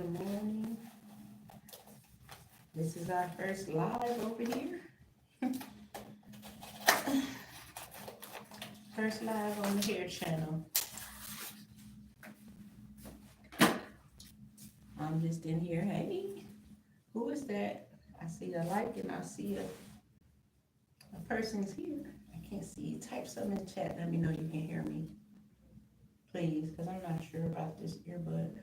Good morning. This is our first live over here. First live on the hair channel. I'm just in here. Hey, who is that? I see a like and I see a person's here. I can't see you. Type something in the chat. Let me know you can hear me. Please, because I'm not sure about this earbud.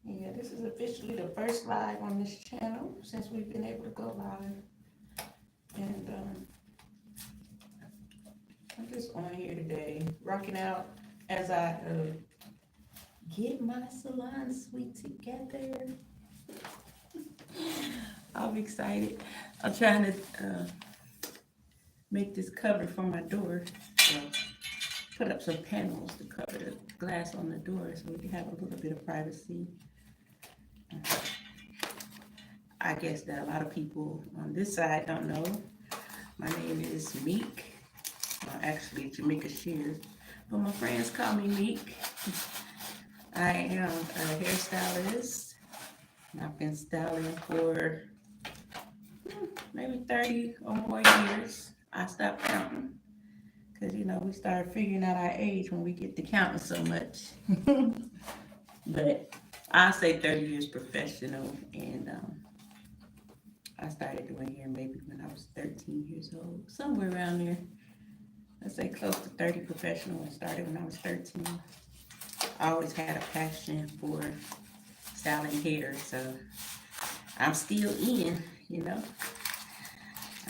Yeah, this is officially the first live on this channel since we've been able to go live. And I'm just on here today, rocking out as I get my salon suite together. I'm excited. I'm trying to make this cover for my door. So put up some panels to cover the glass on the door so we can have a little bit of privacy. I guess that a lot of people on this side don't know. My name is Meek. Well, actually, Jamaica Shears. But my friends call me Meek. I am a hairstylist. I've been styling for maybe 30 or more years. I stopped counting because, we start figuring out our age when we get to counting so much. But I say 30 years professional, and I started doing hair maybe when I was 13 years old, somewhere around there. Let's say close to 30 professional, and started when I was 13. I always had a passion for styling hair, so I'm still in,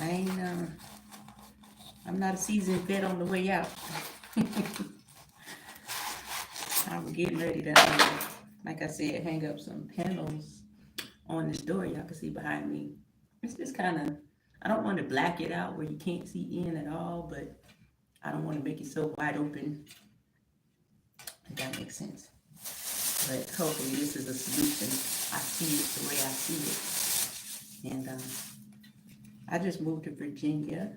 I ain't, I'm not a seasoned vet on the way out. I'm getting ready to, like I said, hang up some panels on this door y'all can see behind me. It's just kind of, I don't want to black it out where you can't see in at all, but I don't want to make it so wide open, if that makes sense. But hopefully this is a solution. I see it the way I see it. And I just moved to Virginia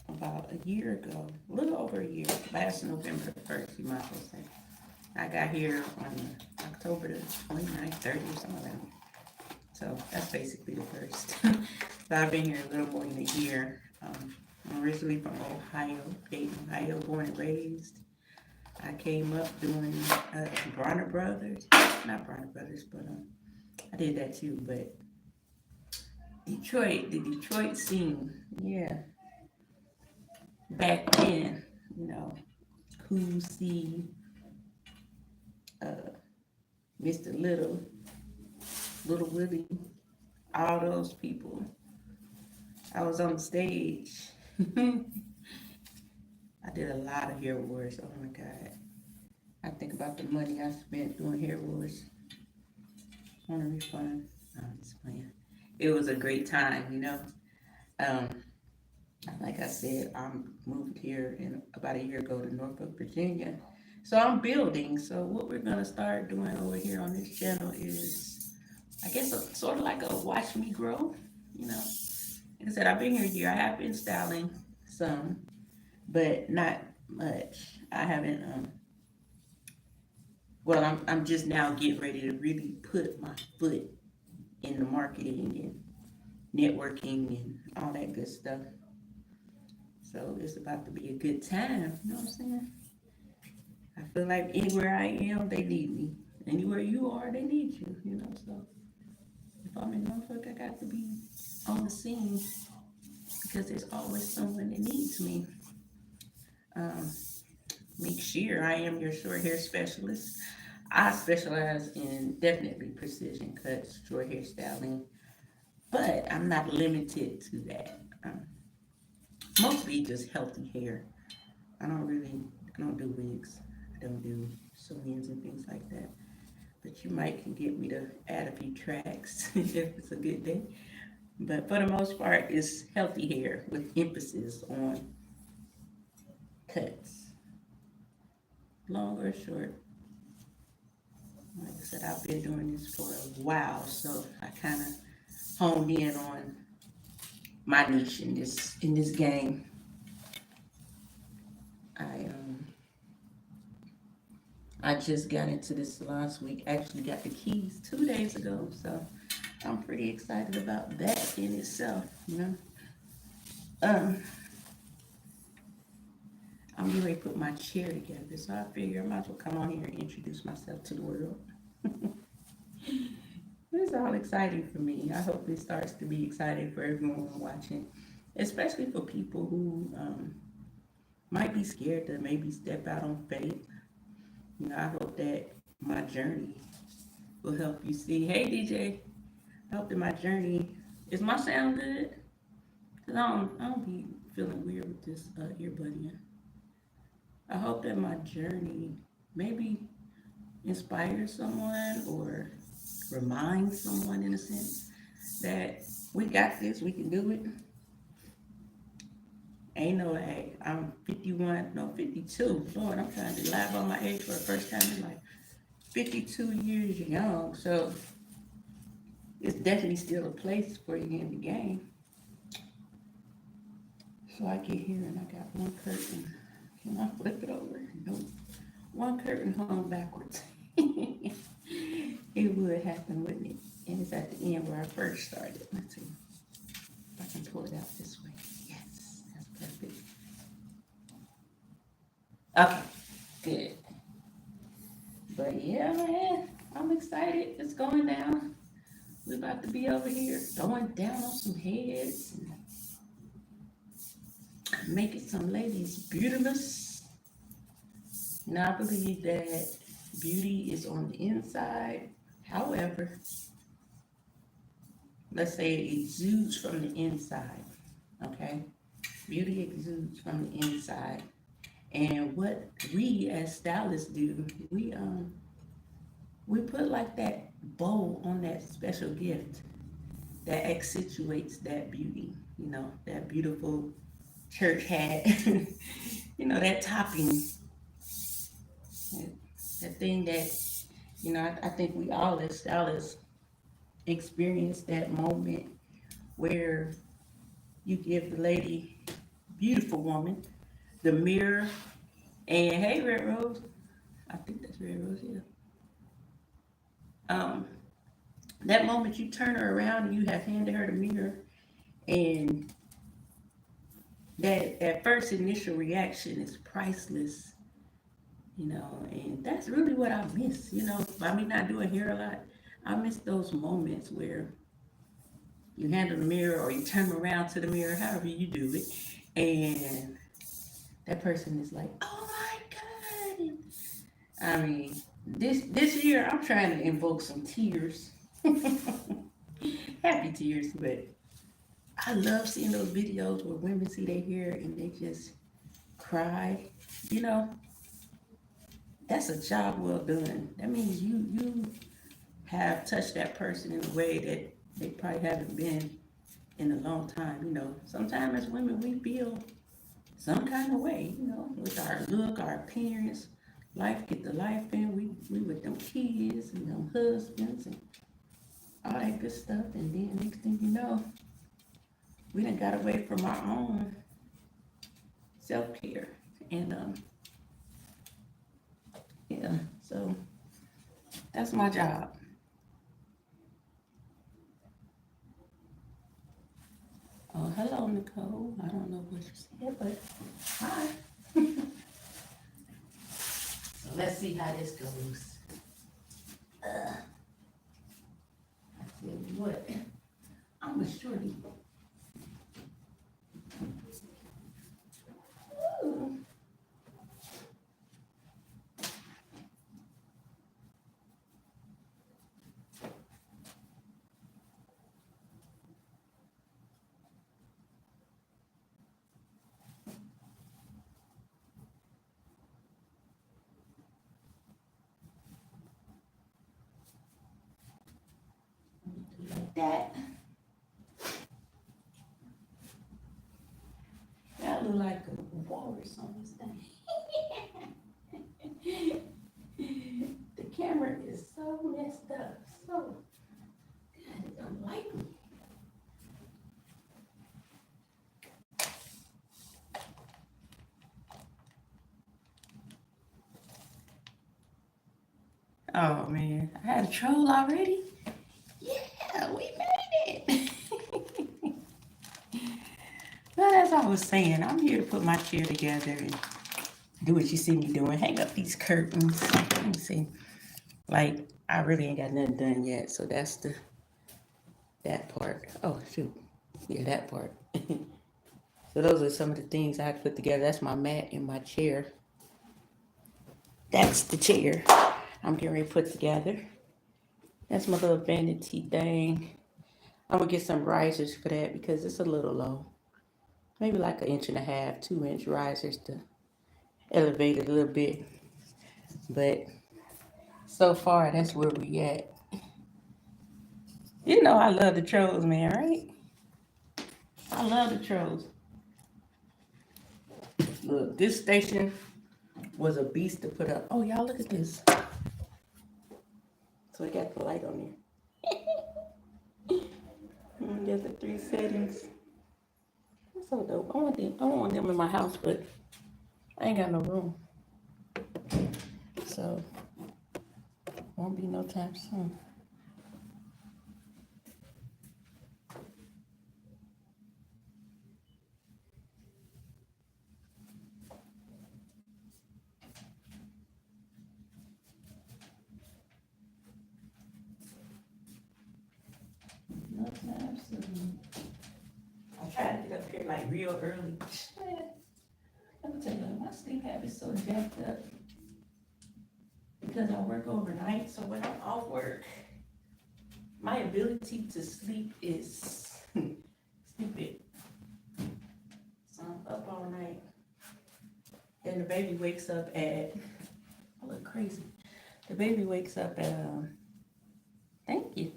about a year ago, a little over a year, last November 1st, you might as well say. I got here on October the 29th, 30th, or something like that. So that's basically the first. So I've been here a little more than a year. I'm originally from Ohio, Dayton, Ohio, born and raised. I came up doing Bronner Brothers, not Bronner Brothers, but I did that too. But Detroit, the Detroit scene, yeah. Back then, Cool C, Mr. Little, Little Willie, all those people. I was on the stage. I did a lot of hair wars. Oh my God. I think about the money I spent doing hair wars. On a refund. No, I'm just playing. It was a great time, Like I said, I moved here about a year ago to Norfolk, Virginia. So I'm building. So what we're gonna start doing over here on this channel is, I guess, sort of like a watch me grow. Like I said, I've been here a year. I have been styling some, but not much. I haven't. Well, I'm just now getting ready to really put my foot in the marketing and networking and all that good stuff. So it's about to be a good time. You know what I'm saying? I feel like anywhere I am, they need me. Anywhere you are, they need you. So if I'm in Norfolk, I got to be on the scene because there's always someone that needs me. Make sure I am your short hair specialist. I specialize in definitely precision cuts, short hair styling, but I'm not limited to that. Mostly just healthy hair. I don't do wigs. I don't do sew-ins and things like that. But you might can get me to add a few tracks if it's a good day. But for the most part, it's healthy hair with emphasis on cuts. Long or short. Like I said, I've been doing this for a while, so I kind of honed in on my niche in this game. I just got into this last week. Actually, got the keys 2 days ago, so I'm pretty excited about that in itself. You know, um, I'm getting ready to put my chair together, so I figure I might as well come on here and introduce myself to the world. It's all exciting for me. I hope it starts to be exciting for everyone watching, especially for people who might be scared to maybe step out on faith. You know, I hope that my journey will help you see. Hey, DJ, I hope that my journey is my sound good? Cause I don't be feeling weird with this earbud in. I hope that my journey maybe inspires someone or reminds someone in a sense that we got this, we can do it. Ain't no age. I'm 51, no 52. Lord, I'm trying to lie about my age for the first time in life. 52 years young, so it's definitely still a place for you in the game. So I get here and I got one curtain. Can I flip it over? Nope. One curtain hung backwards. It would happen, wouldn't it? And it's at the end where I first started. Let's see if I can pull it out this way. Yes, that's perfect. Okay, good. But yeah, man, I'm excited. It's going down. We're about to be over here throwing down on some heads and making some ladies beautiful. Now, I believe that beauty is on the inside. However, let's say it exudes from the inside. Okay? Beauty exudes from the inside. And what we as stylists do, we put like that bow on that special gift that accentuates that beauty, you know, that beautiful church hat, you know, that topping, that, that thing that, you know, I think we all as stylists experience that moment where you give the lady, beautiful woman, the mirror, and hey, Red Rose, I think that's Red Rose, yeah. Um, that moment you turn her around and you have handed her the mirror, and that first initial reaction is priceless, you know, and that's really what I miss, you know, by me not doing hair a lot. I miss those moments where you handle the mirror or you turn around to the mirror, however you do it, and that person is like, "Oh my God!" I mean, this year I'm trying to invoke some tears, happy tears, but I love seeing those videos where women see their hair and they just cry. You know, that's a job well done. That means you have touched that person in a way that they probably haven't been in a long time. You know, sometimes as women we feel some kind of way, you know, with our look, our appearance. Life get the life in. We with them kids and them husbands and all that good stuff. And then next thing you know, we done got away from our own self care. And yeah, so that's my job. Oh, hello, Nicole. I don't know what you said, but hi. So let's see how this goes. I tell you what, I'm a shorty. Ooh. Like that. That look like a walrus on this thing. The camera is so messed up. So, God, it don't like me. Oh man, I had a troll already. Yeah, we made it. Well, as I was saying, I'm here to put my chair together and do what you see me doing. Hang up these curtains. Let me see. Like, I really ain't got nothing done yet, so that's that part. Oh shoot. Yeah, that part. So those are some of the things I put together. That's my mat and my chair. That's the chair I'm getting ready to put together. That's my little vanity thing. I'm gonna get some risers for that because it's a little low. Maybe like 1.5 inch, 2 inch risers to elevate it a little bit. But so far, that's where we at. You know I love the trolls, man, right? I love the trolls. Look, this station was a beast to put up. Oh, y'all look at this. So I got the light on there. There's the 3 settings. That's so dope. I want them in my house, but I ain't got no room. So won't be no time soon. No time soon. I try to get up here like real early. Let me tell you, my sleep habit's so jacked up because I work overnight. So when I'm off work, my ability to sleep is stupid. So I'm up all night. And the baby wakes up at, I look crazy. The baby wakes up at, thank you.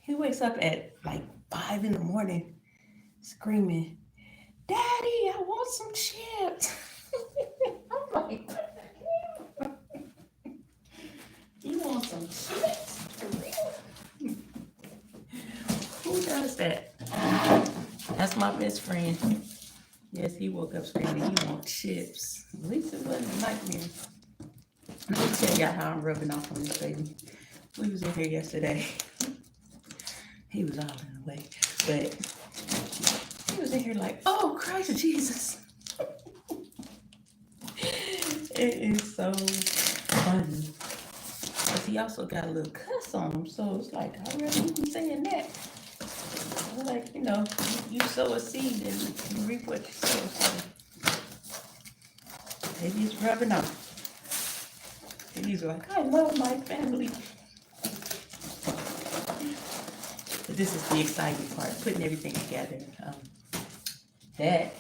He wakes up at like 5 in the morning screaming, Daddy, I want some chips. I'm like, you want some chips? For real? Who does that? That's my best friend. Yes, he woke up screaming he wants chips. At least it wasn't a nightmare. Let me tell y'all how I'm rubbing off on this baby. We was in here yesterday. He was all in the way. But he was in here like, oh, Christ Jesus. It is so funny. But he also got a little cuss on him. So it's like, I really be saying that. Like, you sow a seed and you reap what you sow. So maybe it's rubbing off. And he's like, I love my family. But this is the exciting part, putting everything together. That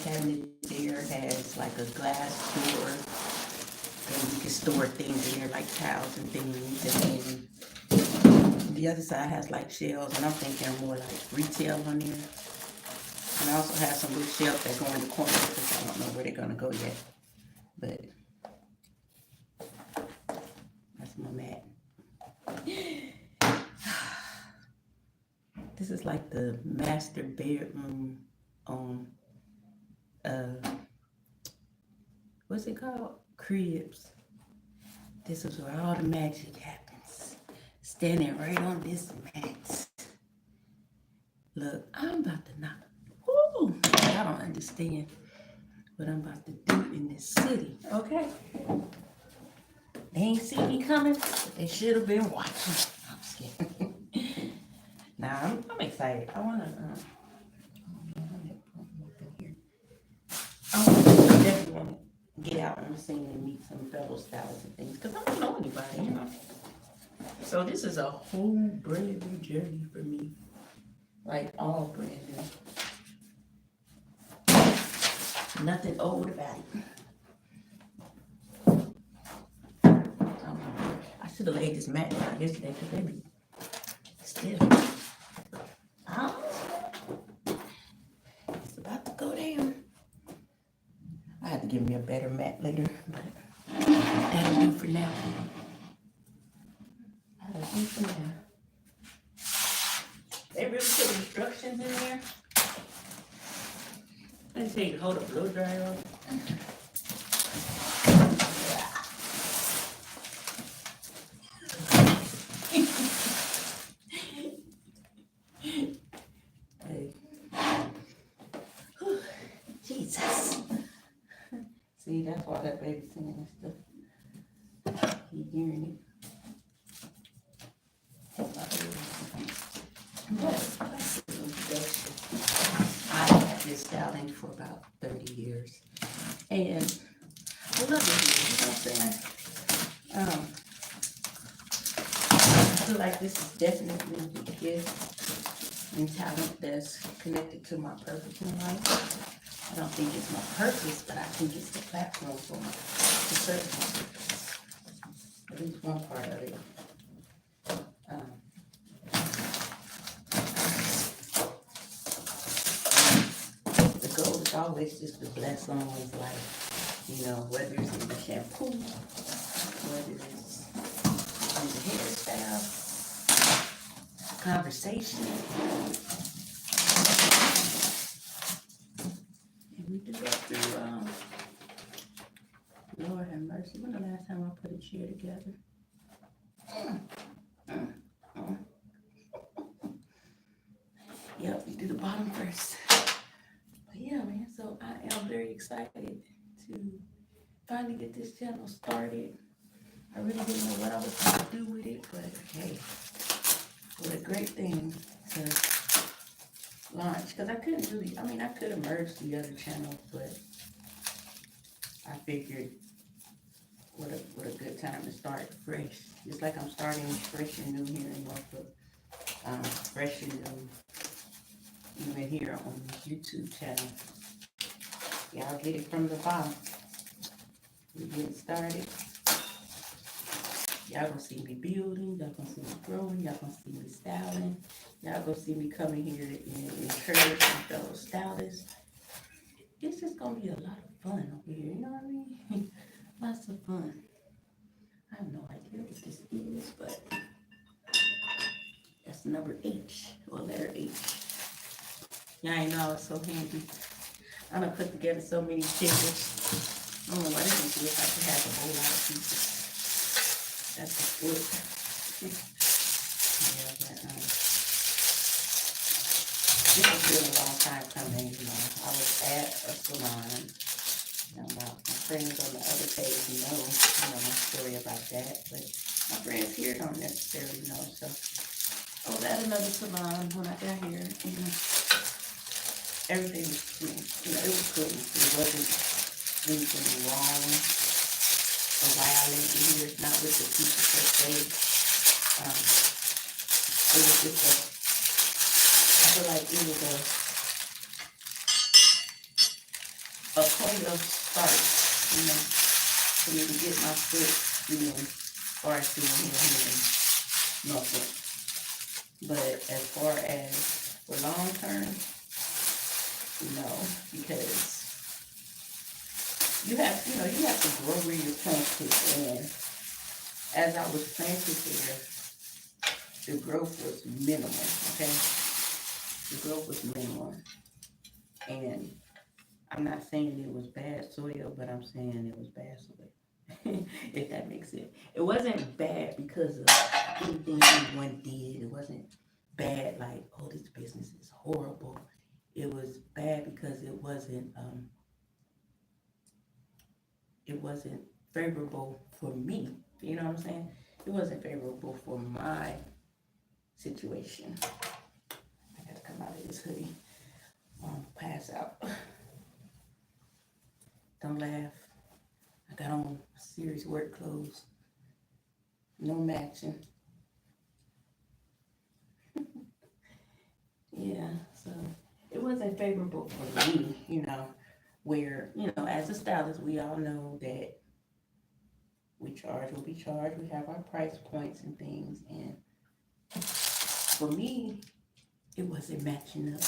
cabinet there has like a glass door, and you can store things in there like towels and things. And then the other side has like shelves, and I'm thinking more like retail on there. And I also have some little shelves that go in the corner because I don't know where they're gonna go yet. But that's my mat. This is like the master bedroom on what's it called? Cribs. This is where all the magic happens. Standing right on this mat. Look, I'm about to knock. Woo! I don't understand what I'm about to do in this city, okay? They ain't see me coming, but they should have been watching. I'm just kidding. Nah, I'm excited. I definitely want to get out on the scene and meet some fellow stylists and things, because I don't know anybody, So this is a whole brand new journey for me. Like, all brand new. Nothing old about it. I should have laid this mat down yesterday because they be still. It's about to go down. I have to give me a better mat later, but that'll do for now. They really put instructions in there. They say you hold a blow dryer on. See, that's why that baby singing and stuff. He hearing it. I had this styling for about 30 years. And I love it here, you know what I'm saying? I feel like this is definitely a gift and talent that's connected to my purpose in life. I don't think it's my purpose, but I think it's the platform for my to serve my purpose. At least one part of it. The goal is always just to bless someone's life. You know, whether it's in the shampoo, whether it's in the hairstyle, conversation. And we do that through, Lord have mercy. When the last time I put a chair together? Yep, we do the bottom first. But yeah, man, so I am very excited to finally get this channel started. I really didn't know what I was going to do with it, but hey, what a great thing to launch. Because I couldn't really, I could have merged the other channels, but I figured what a good time to start fresh. Just like I'm starting fresh and new here in Norfolk. Fresh and new even here on the YouTube channel. Y'all get it from the bottom. We getting started. Y'all gonna see me building, y'all gonna see me growing, y'all gonna see me styling, y'all gonna see me coming here and encourage my fellow stylists. It's just gonna be a lot of fun over here, you know what I mean? Lots of fun. I have no idea what this is, but that's number H, or letter H. Y'all ain't know it's so handy. I done put together so many pictures. I don't know why this is weird. I could have a whole lot of pieces. That's the foot. Yeah, but this has been a long time coming, you know. I was at a salon. You know, my friends on the other page know my story about that, but my friends here don't necessarily know. So I was at another salon when I got here, and everything was clean. It was clean. It wasn't anything wrong or violent in here, not with the people per se. It was just I feel like it was a point of start, for me to get my foot, far as here in Norfolk. But as far as for long term, no, because you have to grow where you're planted, and as I was planted there, the growth was minimal, okay? The growth was minimal, and I'm not saying it was bad soil, but I'm saying it was bad soil, if that makes sense. It wasn't bad because of anything anyone did. It wasn't bad like, oh, this business is horrible. It was bad because it wasn't favorable for me. You know what I'm saying? It wasn't favorable for my situation. I got to come out of this hoodie. Pass out. Don't laugh. I got on serious work clothes. No matching. Yeah, so it wasn't favorable for me, where, as a stylist, we all know that we charge what we charge. We have our price points and things. And for me, it wasn't matching up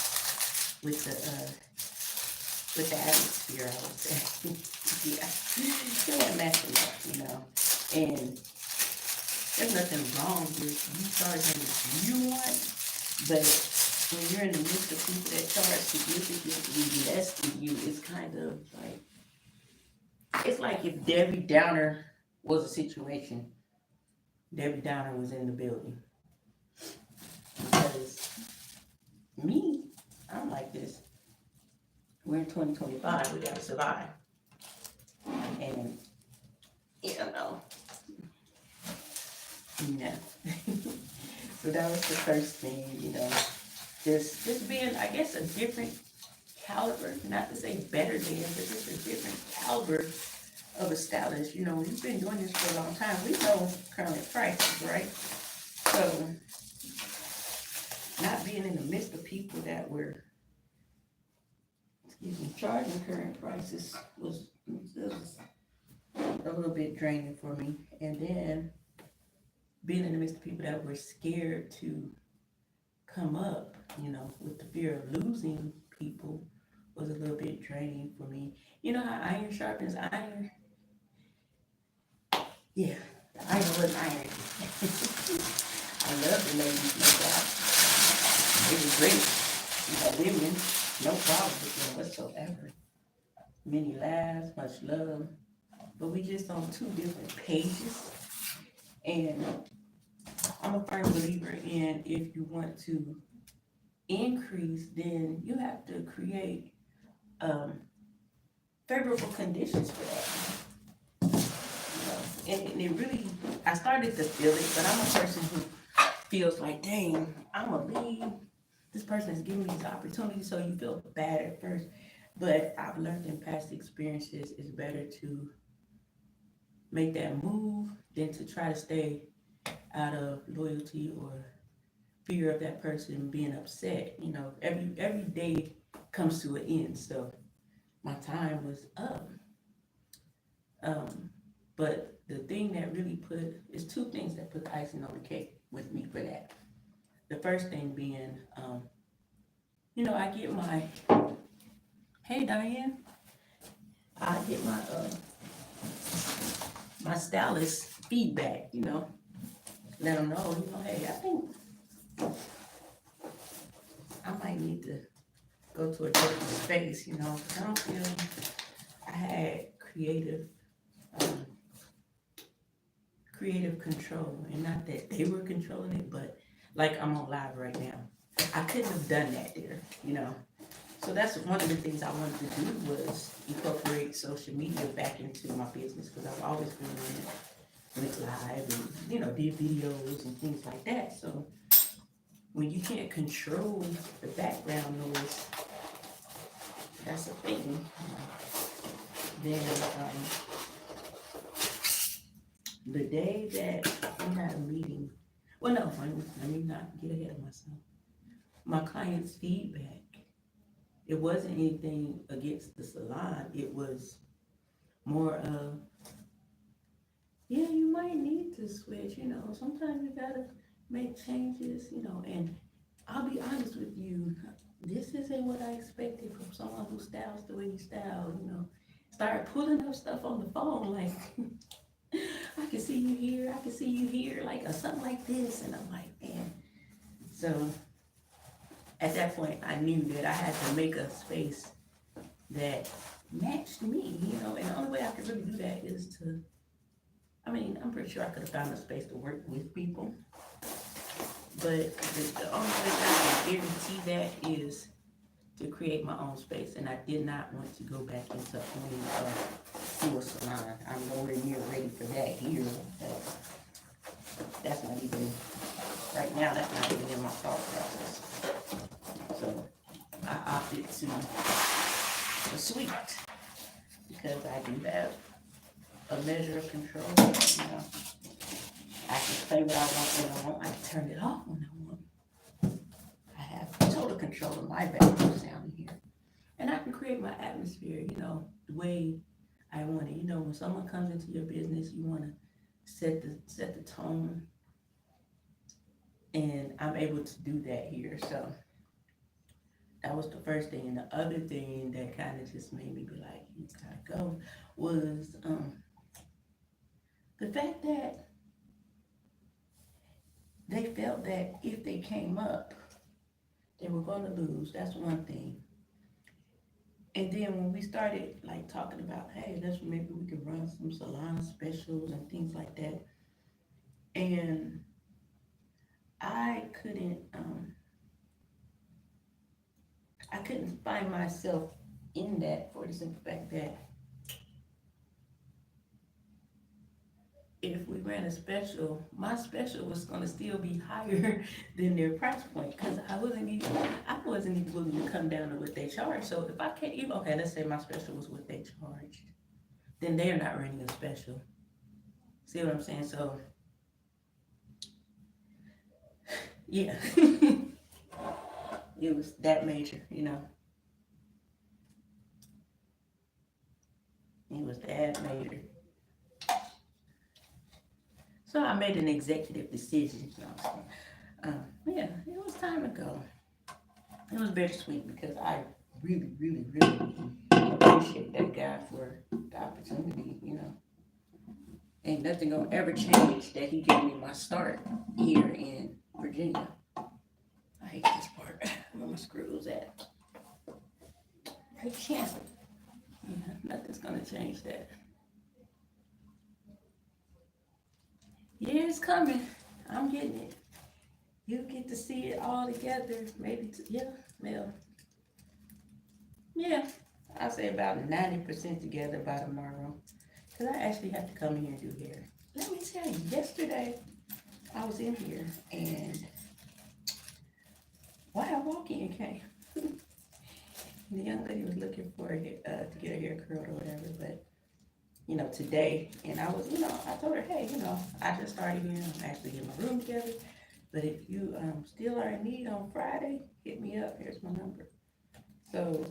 with the atmosphere, I would say. Yeah, it wasn't matching up, And there's nothing wrong with you charging what you want, but when you're in the midst of people that charge significantly less than you, it's kind of like, it's like if Debbie Downer was a situation, Debbie Downer was in the building. Because me, I'm like this. We're in 2025, we gotta survive. And you know, yeah. So that was the first thing, just being, I guess, a different caliber, not to say better than, but just a different caliber of a stylist. We've been doing this for a long time. We know current prices, right? So not being in the midst of people that were, charging current prices was a little bit draining for me. And then being in the midst of people that were scared to come up, with the fear of losing people was a little bit draining for me. You know how iron sharpens iron? Yeah, the iron was iron. I love the ladies, no doubt. They were great. Women, no problem with them whatsoever. Many laughs, much love, but we just on two different pages. And I'm a firm believer in, if you want to increase, then you have to create favorable conditions for that. And it really, I started to feel it, but I'm a person who feels like, dang, I'm gonna leave. This person is giving me this opportunity, so you feel bad at first. But I've learned in past experiences, it's better to make that move than to try to stay out of loyalty or fear of that person being upset. Every day comes to an end. So my time was up. But the thing that really is two things that put the icing on the cake with me for that. The first thing being, I get hey Diane, I get my stylist feedback, let them know, hey, I think I might need to go to a different space, because I don't feel I had creative control, and not that they were controlling it, but like I'm on live right now. I couldn't have done that there. So that's one of the things I wanted to do, was incorporate social media back into my business, because I've always been on it, went live and, did videos and things like that. So when you can't control the background noise, that's a thing. Then the day that we had a meeting, well, no, let me not get ahead of myself. My client's feedback, it wasn't anything against the salon. It was more of, yeah, you might need to switch, sometimes you gotta make changes, and I'll be honest with you, this isn't what I expected from someone who styles the way you style, Start pulling up stuff on the phone, like, I can see you here, I can see you here, like, or something like this, and I'm like, man. So at that point, I knew that I had to make a space that matched me, and the only way I could really do that is to, I'm pretty sure I could have found a space to work with people, but the only way I can guarantee that is to create my own space, and I did not want to go back into owning a full salon. I'm nowhere near ready for that here. That's not even, right now, that's not even in my thought process. So I opted to the suite, because I do have a measure of control. I can play what I want when I want. I can turn it off when I want. I have total control of my background sound here. And I can create my atmosphere, the way I want it. When someone comes into your business, you want to set the tone. And I'm able to do that here. So that was the first thing. And the other thing that kind of just made me be like, you gotta go, was the fact that they felt that if they came up, they were going to lose. That's one thing. And then when we started like talking about, hey, maybe we could run some salon specials and things like that. And I couldn't find myself in that, for the simple fact that if we ran a special, my special was gonna still be higher than their price point, because I wasn't even willing to come down to what they charge. So if I can't even, okay, let's say my special was what they charged, then they're not running a special. See what I'm saying? So yeah, it was that major, you know. It was that major. So I made an executive decision. You know what I'm saying? Yeah, it was time to go. It was very sweet because I really, really, really appreciate that guy for the opportunity, you know. Ain't nothing gonna ever change that he gave me my start here in Virginia. I hate this part. Where my screws at? Right here. Yeah, nothing's gonna change that. Yeah, it's coming. I'm getting it. You get to see it all together. Maybe, yeah, well, yeah. I'll say about 90% together by tomorrow. Because I actually have to come in here and do hair. Let me tell you, yesterday I was in here and why a walk-in came. The young lady was looking for to get her hair curled or whatever, but you know, today, and I was, you know, I told her, hey, you know, I just started here, I'm actually getting my room together, but if you still are in need on Friday, hit me up, here's my number. So,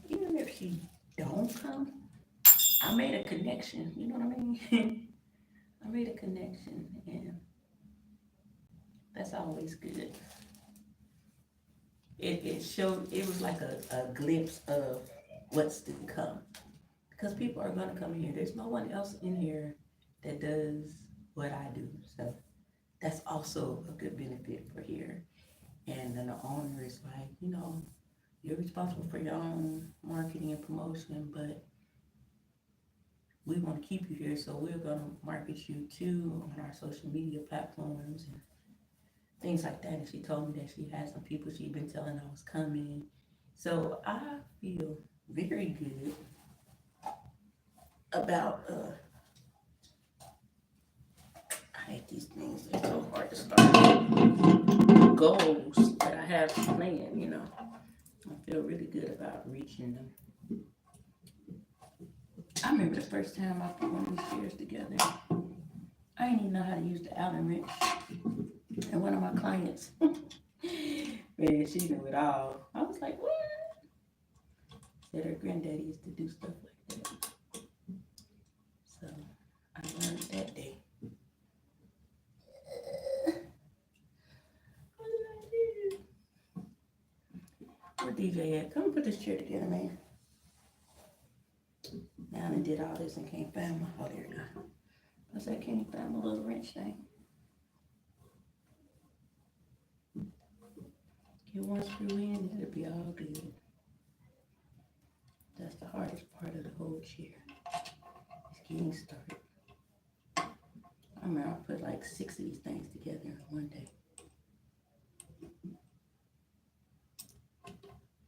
even if she don't come, I made a connection, you know what I mean? I made a connection, and that's always good. It showed, it was like a glimpse of what's to come. Because people are gonna come in here. There's no one else in here that does what I do. So that's also a good benefit for here. And then the owner is like, you know, you're responsible for your own marketing and promotion, but we want to keep you here, so we're gonna market you too on our social media platforms and things like that. And she told me that she had some people she'd been telling I was coming. So I feel very good about I hate these things. They're so hard to start. Goals that I have planned, you know. I feel really good about reaching them. I remember the first time I put one of these chairs together. I didn't even know how to use the Allen wrench. And one of my clients, man, she knew it all. I was like, what? Said her granddaddy used to do stuff like that. So I learned that day. What did I do? Where DJ at? Come put this chair together, man. Now I did all this and can't find my, oh, there you go. I said, can't find my little wrench thing. Get one screw in, it'll be all good. That's the hardest part of the whole chair. It's getting started. I remember I put like 6 of these things together in one day.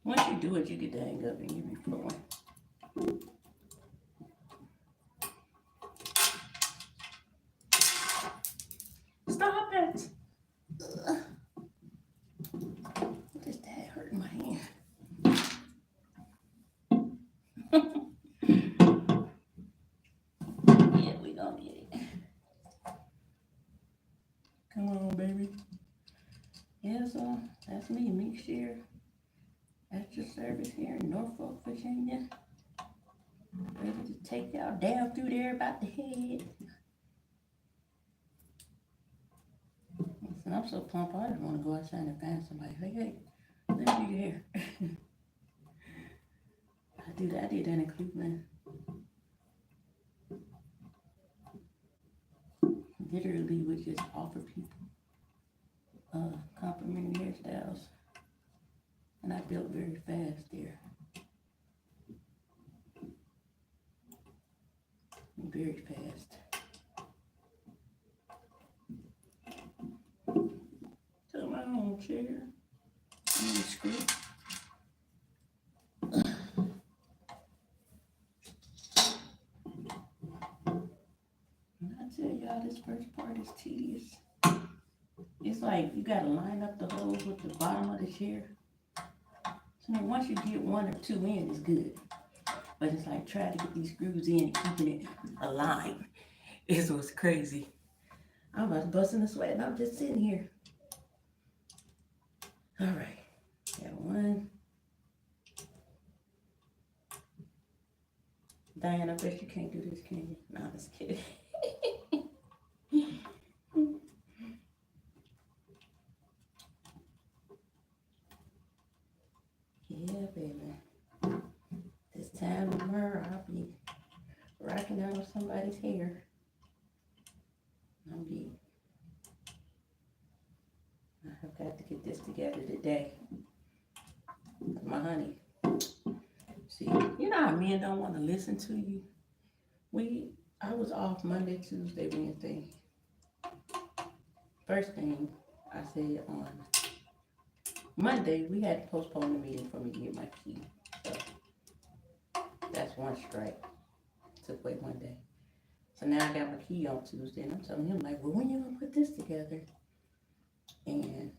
Once you do it, you get the hang of it and you be flowing. Stop it! What is that hurting my hand? Yeah, we gonna get it. Come on, baby. Yeah, so that's me, Meek Shear. Extra service here in Norfolk, Virginia. Ready to take y'all down through there about the head. And I'm so pumped, I just want to go outside and find somebody. Hey, let me do your hair. I did that in Cleveland. Literally would just offer people complimentary hairstyles. And I built very fast there. Very fast. Come on, chair. Screw. And I tell y'all, this first part is tedious. It's like you gotta line up the holes with the bottom of the chair. So then once you get one or two in, it's good. But it's like trying to get these screws in and keeping it aligned. It's what's crazy. I'm about to bust in a sweat and I'm just sitting here. All right, got one. Diane, I bet you can't do this, can you? No, I'm just kidding. Yeah, baby. This time tomorrow, I'll be rocking out of somebody's hair. I have got to get this together today. My honey. See, you know how men don't want to listen to you? I was off Monday, Tuesday, Wednesday. First thing I said on Monday, we had to postpone the meeting for me to get my key. So that's one strike. Took away one day. So now I got my key on Tuesday, and I'm telling him, like, well, when you gonna put this together? And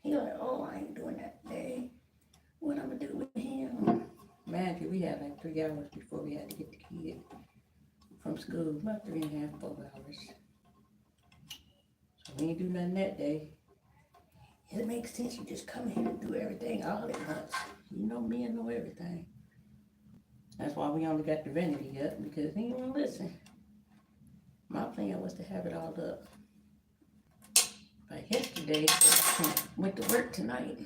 he like, oh, I ain't doing that today. What I'm gonna do with him? Imagine, we had like 3 hours before we had to get the kid from school, about 3.5, 4 hours. So we ain't do nothing that day. It makes sense, you just come here and do everything all at once. You know, men know everything. That's why we only got the vanity up, because he didn't listen. My plan was to have it all up by yesterday, so I went to work tonight.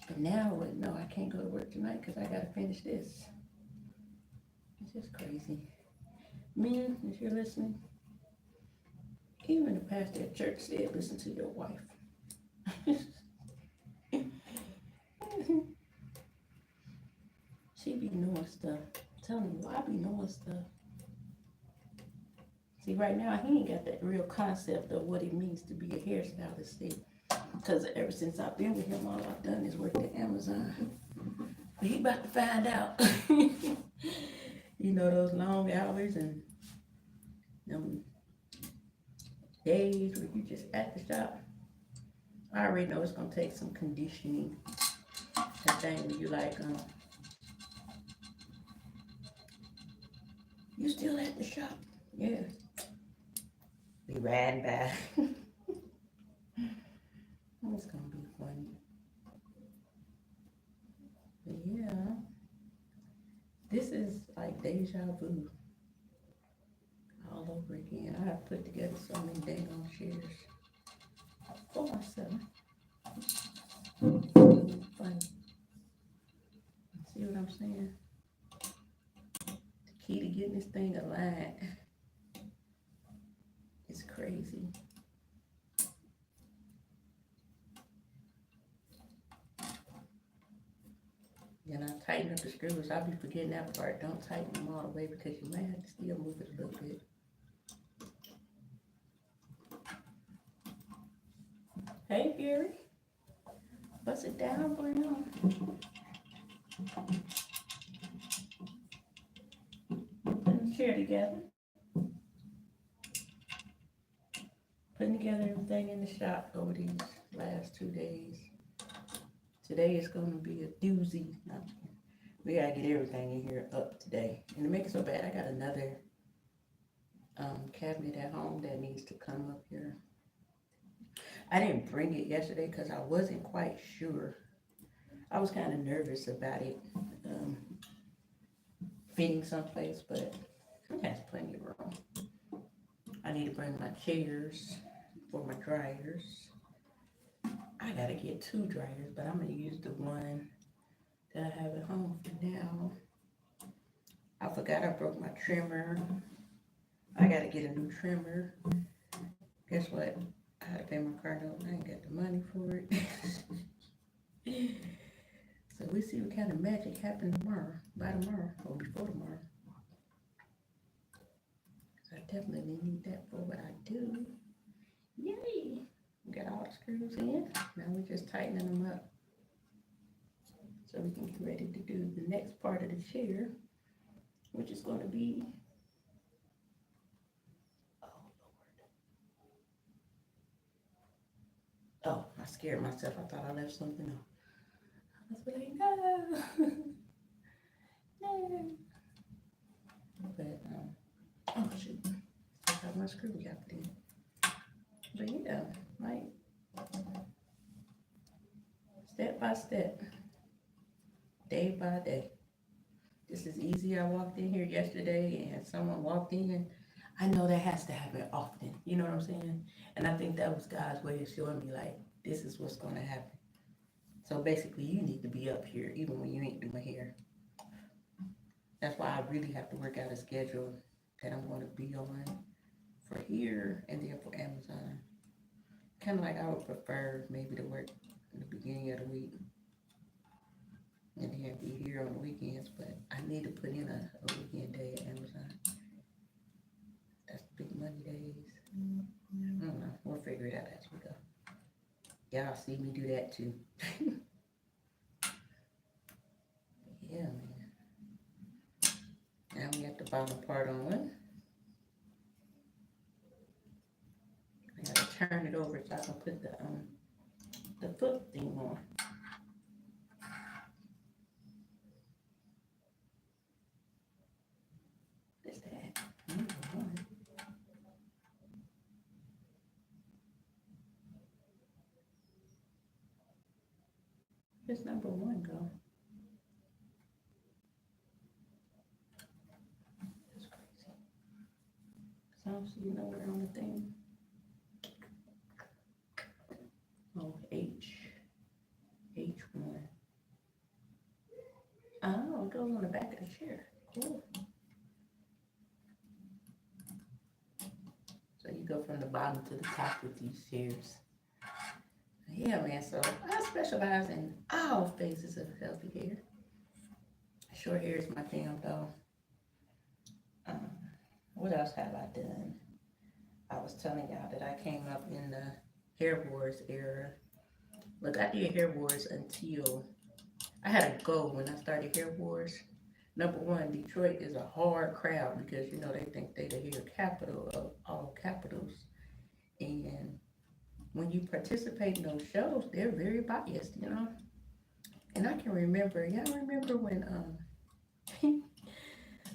But now, no, I can't go to work tonight because I gotta finish this. It's just crazy. Men, if you're listening, even the pastor at church said, listen to your wife. She be knowing stuff. Tell me, why be knowing stuff? See, right now, he ain't got that real concept of what it means to be a hairstylist. See, because ever since I've been with him, all I've done is work at Amazon. But he about to find out. You know, those long hours and them days where you just at the shop. I already know it's gonna take some conditioning. That thing where you like, you still at the shop? Yeah. Be riding by. It's gonna be funny. But yeah, this is like deja vu all over again. I have put together so many dang on shares for myself. Funny. See what I'm saying? The key to getting this thing aligned is crazy. Then I tighten up the screws. I'll be forgetting that part. Don't tighten them all the way because you might have to still move it a little bit. Hey, Gary. Bust it down, Brown. Putting the chair together. Putting together everything in the shop over these last 2 days. Today is going to be a doozy. We gotta get everything in here up today. And to make it so bad, I got another cabinet at home that needs to come up here. I didn't bring it yesterday because I wasn't quite sure. I was kind of nervous about it fitting someplace, but it has plenty of room. I need to bring my chairs for my dryers. I gotta get 2 dryers, but I'm gonna use the one that I have at home for now. I forgot I broke my trimmer. I gotta get a new trimmer. Guess what? I had to pay my car note and I ain't got the money for it. So we see what kind of magic happens by tomorrow, or before tomorrow. I definitely need that for what I do. Yay! We got all the screws in. Now we're just tightening them up so we can get ready to do the next part of the chair, which is going to be all scared myself. I thought I left something on. I was like, no. No. But, oh shoot. I got my screw cap in. But yeah, like, step by step, day by day. This is easy. I walked in here yesterday and someone walked in. I know that has to happen often. You know what I'm saying? And I think that was God's way of showing me, like, this is what's going to happen. So basically, you need to be up here even when you ain't doing hair. That's why I really have to work out a schedule that I'm going to be on for here and then for Amazon. Kind of like I would prefer maybe to work in the beginning of the week and then be here on the weekends, but I need to put in a weekend day at Amazon. That's big money days. I don't know. We'll figure it out as we go. Y'all see me do that too. Yeah, man. Now we got the bottom part on. I gotta turn it over so I can put the foot thing on. What's that? Where's number one go? That's crazy. So I don't see nowhere on the thing. Oh, H1. Oh, it goes on the back of the chair. Cool. So you go from the bottom to the top with these chairs. Yeah, man, so I specialize in all phases of healthy hair. Short hair is my jam, though. What else have I done? I was telling y'all that I came up in the Hair Wars era. Look, I did Hair Wars until I had a goal when I started Hair Wars. Number one, Detroit is a hard crowd because, you know, they think they the hair capital of all capitals. And when you participate in those shows, they're very biased, you know? And I can remember, y'all remember when,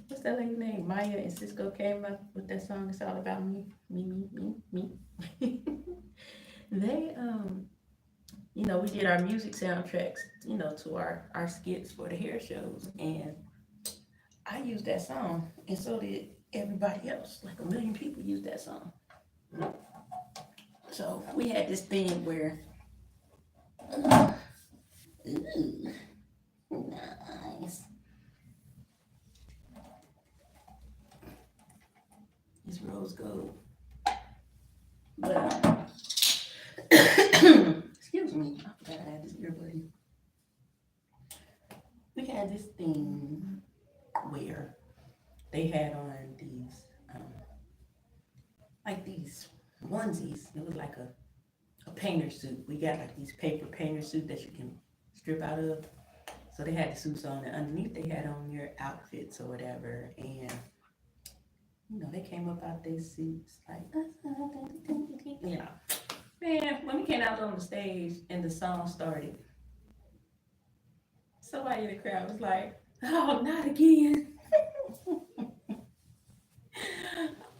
what's that lady name? Maya and Cisco came up with that song, It's All About Me, me. They, you know, we did our music soundtracks, you know, to our skits for the hair shows. And I used that song, and so did everybody else. Like 1 million people used that song. So we had this thing where, ooh, nice. It's rose gold. But, excuse me, I forgot I had this earbud in. We had this thing where they had on these, like these onesies. It was like a painter suit. We got like these paper painter suit that you can strip out of. So they had the suits on, and underneath they had on your outfits or whatever. And you know, they came up out their suits like, you know. Man, when we came out on the stage and the song started, somebody in the crowd was like, "Oh, not again." I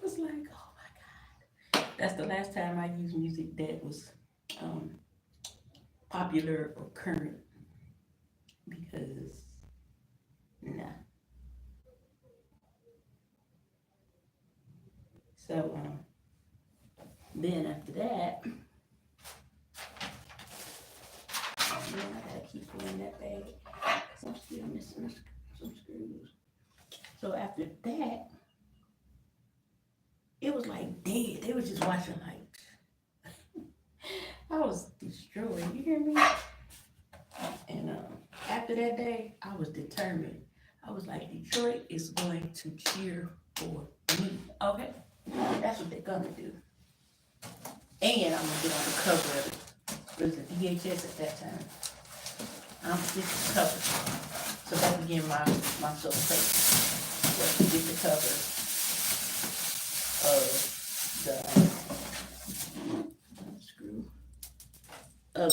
was like, "Oh my God." That's the last time I used music that was popular or current because, nah. So, then after that, I gotta keep pulling that bag. I'm still missing some screws. So after that, it was like dead. They was just watching like I was destroyed. You hear me? And after that day, I was determined. I was like, Detroit is going to cheer for me. Okay, that's what they're gonna do. And I'm gonna get on the cover of it. It was a VHS at that time. I'm gonna get the cover. So that would get my soul plate. Was to get the cover of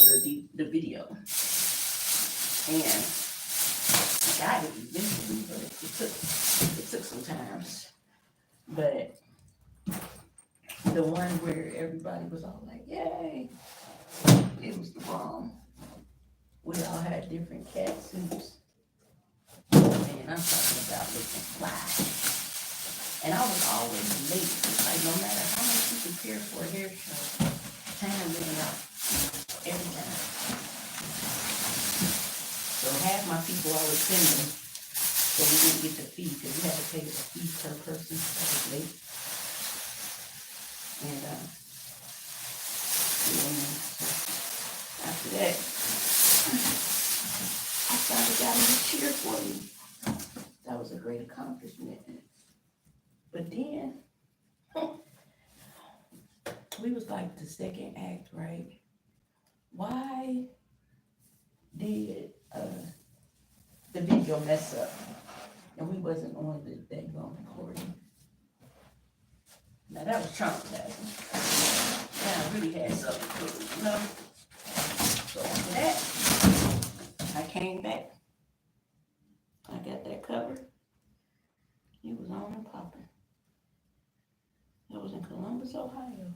times, but the one where everybody was all like, "Yay!" It was the bomb. We all had different cat suits, and I'm talking about looking fly. And I was always late. Like no matter how much you prepare for a hair show, time ran out every time. So half my people I was sending, so we didn't get the fee because we had to pay a fee per person. That was late. And after that, I finally got him to cheer for me. That was a great accomplishment. But then we was like the second act, right? Why did the video mess up? And we wasn't on the thing on recording. Now that was traumatizing. Now I really had something to do, you know? So after that, I came back. I got that cover. It was on and popping. That was in Columbus, Ohio.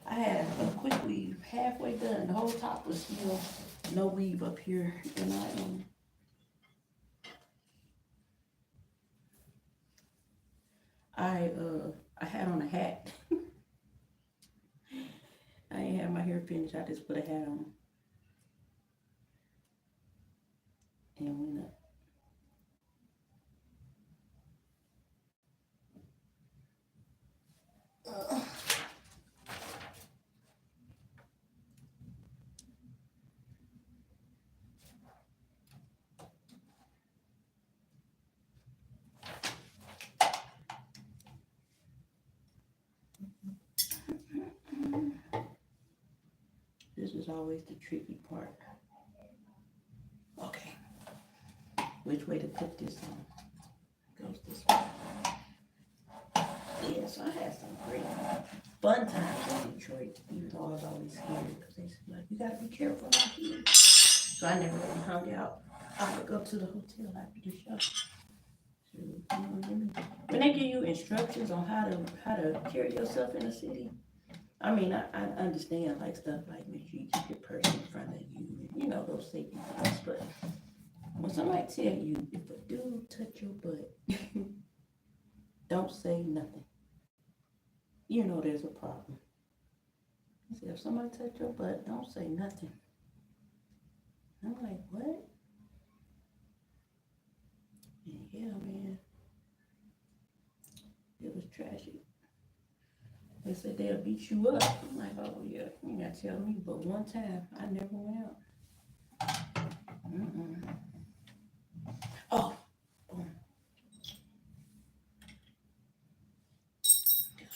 I had a quick weave, halfway done. The whole top was still no weave up here, and I had on a hat. I ain't had my hair finished. I just put a hat on and went up. This is always the tricky part. Okay. Which way to put this on? Goes this way. Yeah, so I had some great fun times in Detroit, even though I was always scared because they said, like, you gotta be careful out here. So I never really hung out. I would go to the hotel after the show. So, when they give you instructions on how to carry yourself in a city, I mean, I understand like stuff like make sure you keep your purse in front of you, you know, those safety things. But when somebody tell you if a dude touch your butt, don't say nothing. You know there's a problem. I said, if somebody touch your butt, don't say nothing. I'm like, what? And yeah, man, it was tragic. They said they'll beat you up. I'm like, oh yeah, you ain't gotta tell me. But one time, I never went out. Oh, boom.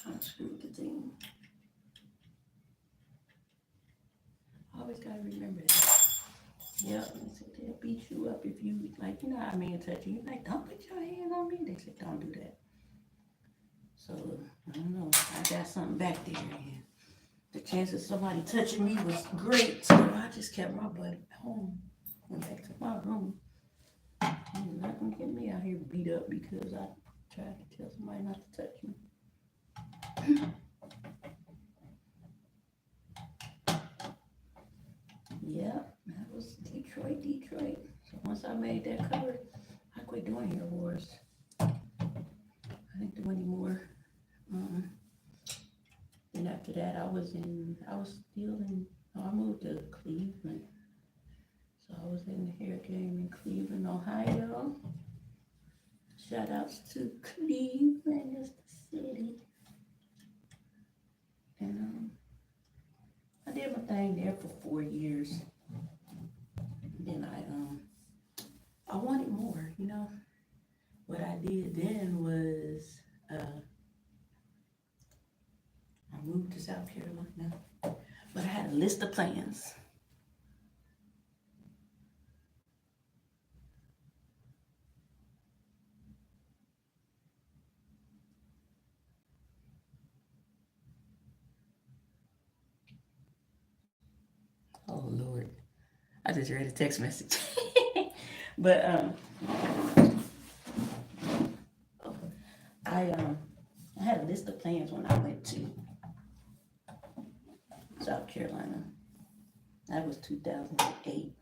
I screwed the thing. I always gotta remember that. Yep, they said they'll beat you up if you, like, you know how men touch you. You're like, don't put your hand on me. They said, don't do that. So, I don't know. I got something back there. And the chance of somebody touching me was great. So I just kept my butt home. Went back to my room. You're not gonna get me out here beat up because I tried to tell somebody not to touch me. Yeah, that was Detroit. So once I made that cover, I quit doing Hair Wars. I didn't do any more. And after that, I moved to Cleveland. So I was in the hair game in Cleveland, Ohio. Shout outs to Cleveland, it's the city. And I did my thing there for 4 years. And then I wanted more, you know. What I did then was I moved to South Carolina, but I had a list of plans. Oh Lord, I just read a text message. But I had a list of plans when I went to South Carolina. That was 2008.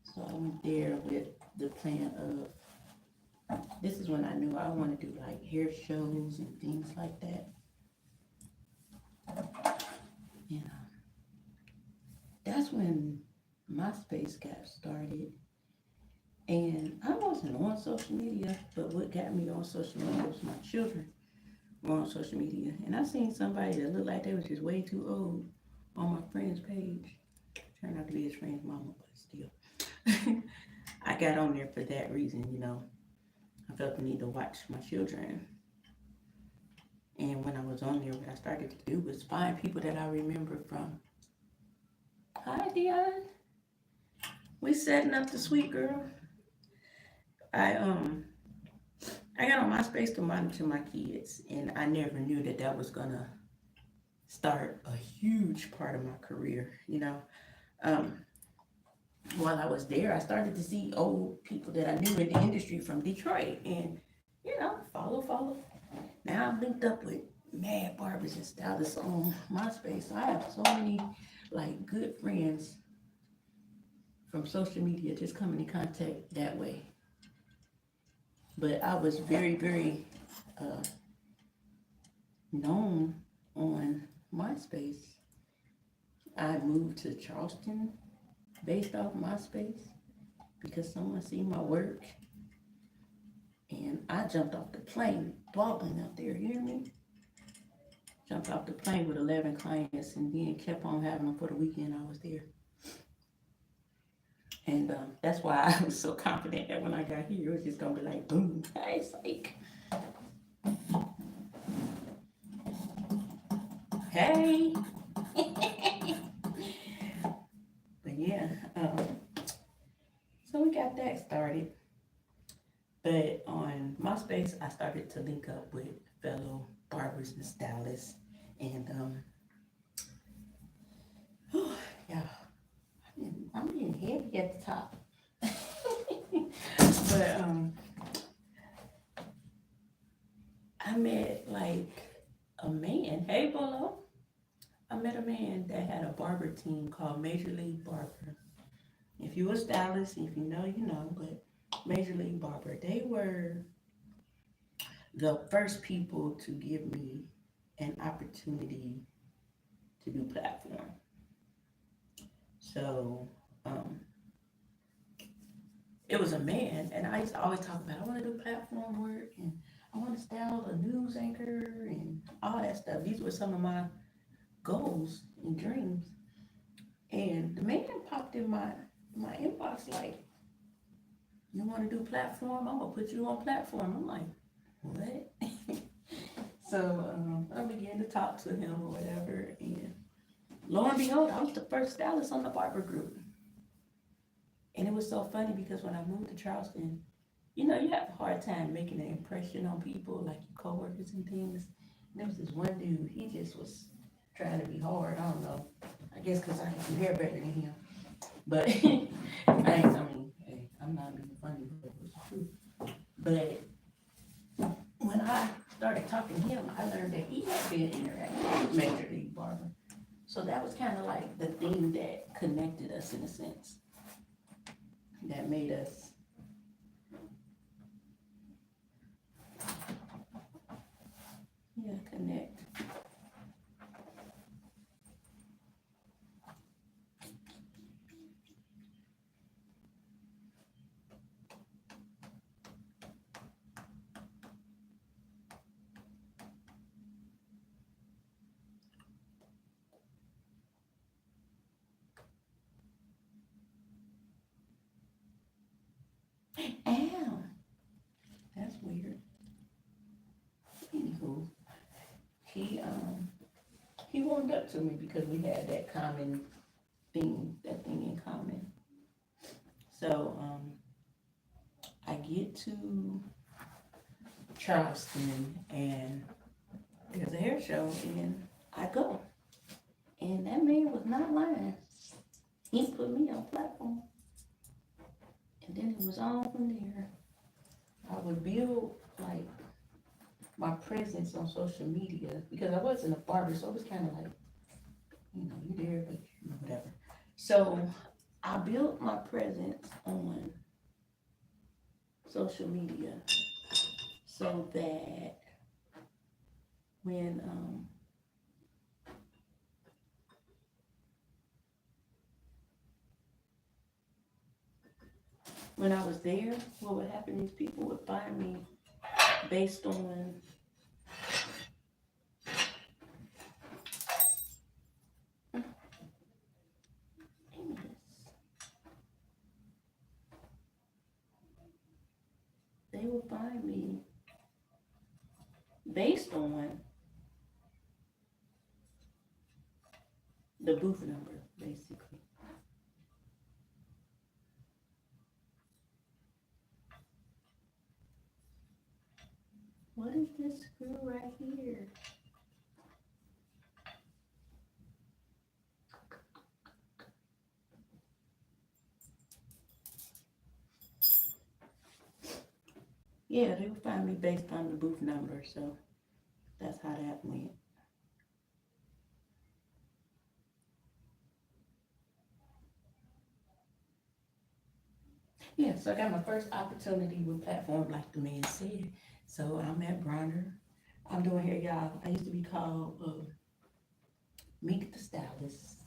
So I went there with the plan of, this is when I knew I wanted to do like hair shows and things like that. You know, that's when MySpace got started. And I wasn't on social media, but what got me on social media was my children were on social media. And I seen somebody that looked like they was just way too old on my friend's page. Turned out to be his friend's mama, but still. I got on there for that reason, you know. I felt the need to watch my children. And when I was on there, what I started to do was find people that I remember from. Hi, Dion. We setting up the sweet girl. I I got on MySpace to monitor my kids, and I never knew that that was gonna start a huge part of my career. You know, um, while I was there, I started to see old people that I knew in the industry from Detroit, and you know, follow. Now I'm linked up with mad barbers and stylists on MySpace. So I have so many like good friends from social media just coming in contact that way. But I was very uh, known on MySpace. I moved to Charleston based off MySpace because someone seen my work, and I jumped off the plane balling out there. You hear me? Jumped off the plane with 11 clients and then kept on having them for the weekend I was there. And that's why I was so confident that when I got here, it was just gonna be like boom. Hey, psych. Hey. But yeah, so we got that started. But on MySpace, I started to link up with fellow barbers and stylists. And yeah, I'm getting heavy at the top. But I met like a man. Hey, Bolo. I met a man that had a barber team called Major League Barber. If you a stylist, if you know, you know, but Major League Barber, they were the first people to give me an opportunity to do platform. So um, it was a man, and I used to always talk about I want to do platform work and I want to style a news anchor and all that stuff. These were some of my goals and dreams. And the man popped in my inbox like, "You want to do platform? I'm gonna put you on platform." I'm like, "What?" So I began to talk to him or whatever, and lo and behold, I was the first stylist on the barber group. And it was so funny because when I moved to Charleston, you know, you have a hard time making an impression on people, like your coworkers and things. And there was this one dude, he just was trying to be hard. I don't know. I guess because I can do hair better than him. But I mean, hey, I'm not being funny, but it was true. But when I started talking to him, I learned that he had been interacting with Major League Barber. So that was kind of like the thing that connected us in a sense, that made us, yeah, connect. Ow, that's weird. Anywho, he um he warmed up to me because we had that common thing, that thing in common. So I get to Charleston and there's a hair show and I go. And that man was not lying. He put me on platform. And then it was on from there. I would build like my presence on social media because I wasn't a barber, so it was kind of like, you there, but whatever. So I built my presence on social media so that when when I was there, what would happen is people would find me based on they would find me based on the booth number, basically. What is this screw right here? Yeah, they would find me based on the booth number, so that's how that went. Yeah, so I got my first opportunity with platform, like the man said. So I'm at Bronner. I'm doing hair, y'all. I used to be called Meek the Stylist.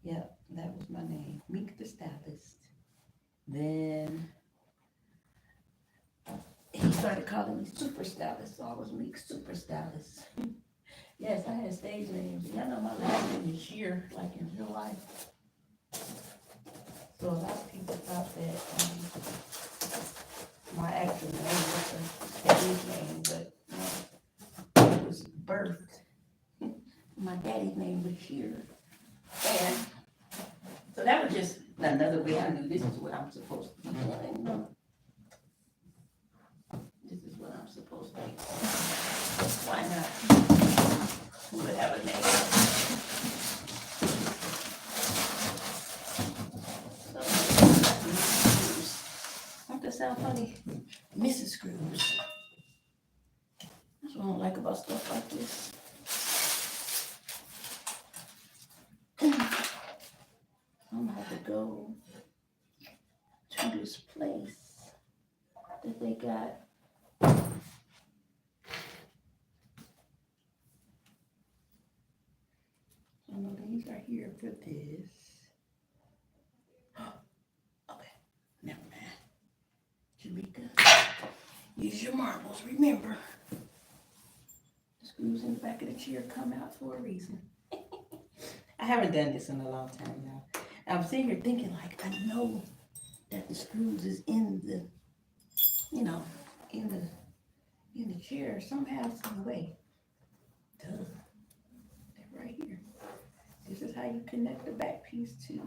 Yep, that was my name, Meek the Stylist. Then he started calling me Super Stylist, so I was Meek Super Stylist. Yes, I had stage names. Y'all know my last name is Sheer, like in real life. So a lot of people thought that my actual name was a stage name, but it was birthed. My daddy's name was Sheer. And so that was just another way I knew this is what I'm supposed to be doing. This is what I'm supposed to be. Why not? Who would have a name? Don't that sound funny? Mrs. Screws. That's what I don't like about stuff like this. I'm gonna have to go to this place that they got. I know these are here for this. Okay, never mind. Jamaica, use your marbles, remember. The screws in the back of the chair come out for a reason. I haven't done this in a long time, y'all. I'm sitting here thinking, like, I know that the screws is in the, in the chair somehow, some way. Duh, they're right here. This is how you connect the back piece to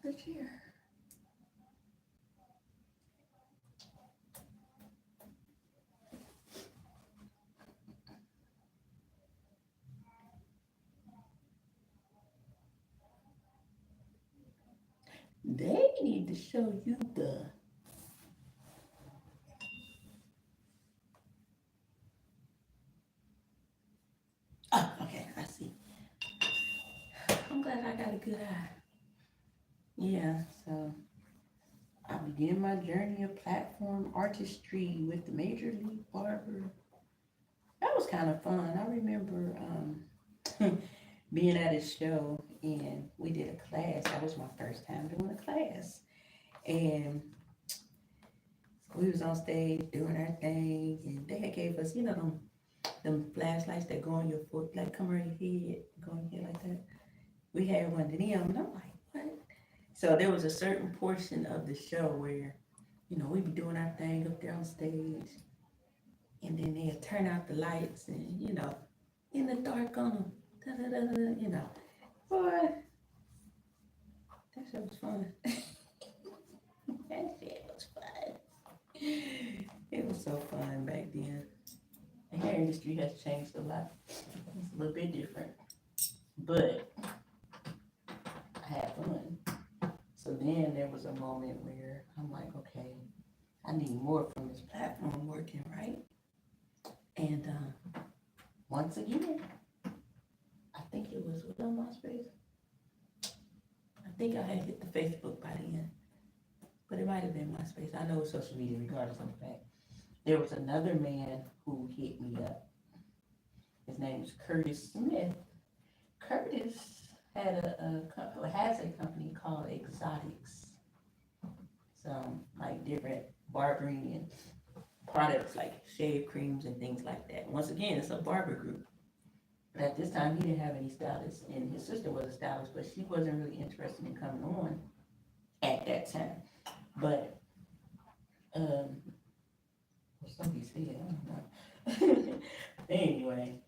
the chair. They need to show you the oh, okay, I see. I'm glad I got a good eye. Yeah, so I began my journey of platform artistry with the Major League Barber. That was kind of fun. I remember being at a show and we did a class. That was my first time doing a class. And we was on stage doing our thing and they had gave us, them flashlights that go on your foot, like come around your head, go on your head like that. We had one of them and I'm like, what? So there was a certain portion of the show where, we be doing our thing up there on stage and then they'd turn out the lights and, in the dark on them, boy, that shit was fun. That shit was fun. It was so fun back then. The hair industry has changed a lot. It's a little bit different, but I had fun. So So then there was a moment where I'm like, okay, I need more from this platform working, right? And once again, I think it was on MySpace. I think I had hit the Facebook by then, but it might have been MySpace. I know it's social media, regardless of the fact. There was another man who hit me up. His name is Curtis Smith. Curtis has a company called Exotics. Some like different barbering and products like shave creams and things like that. Once again, it's a barber group. But at this time, he didn't have any stylists, and his sister was a stylist, but she wasn't really interested in coming on at that time. But somebody said, I don't know. Anyway,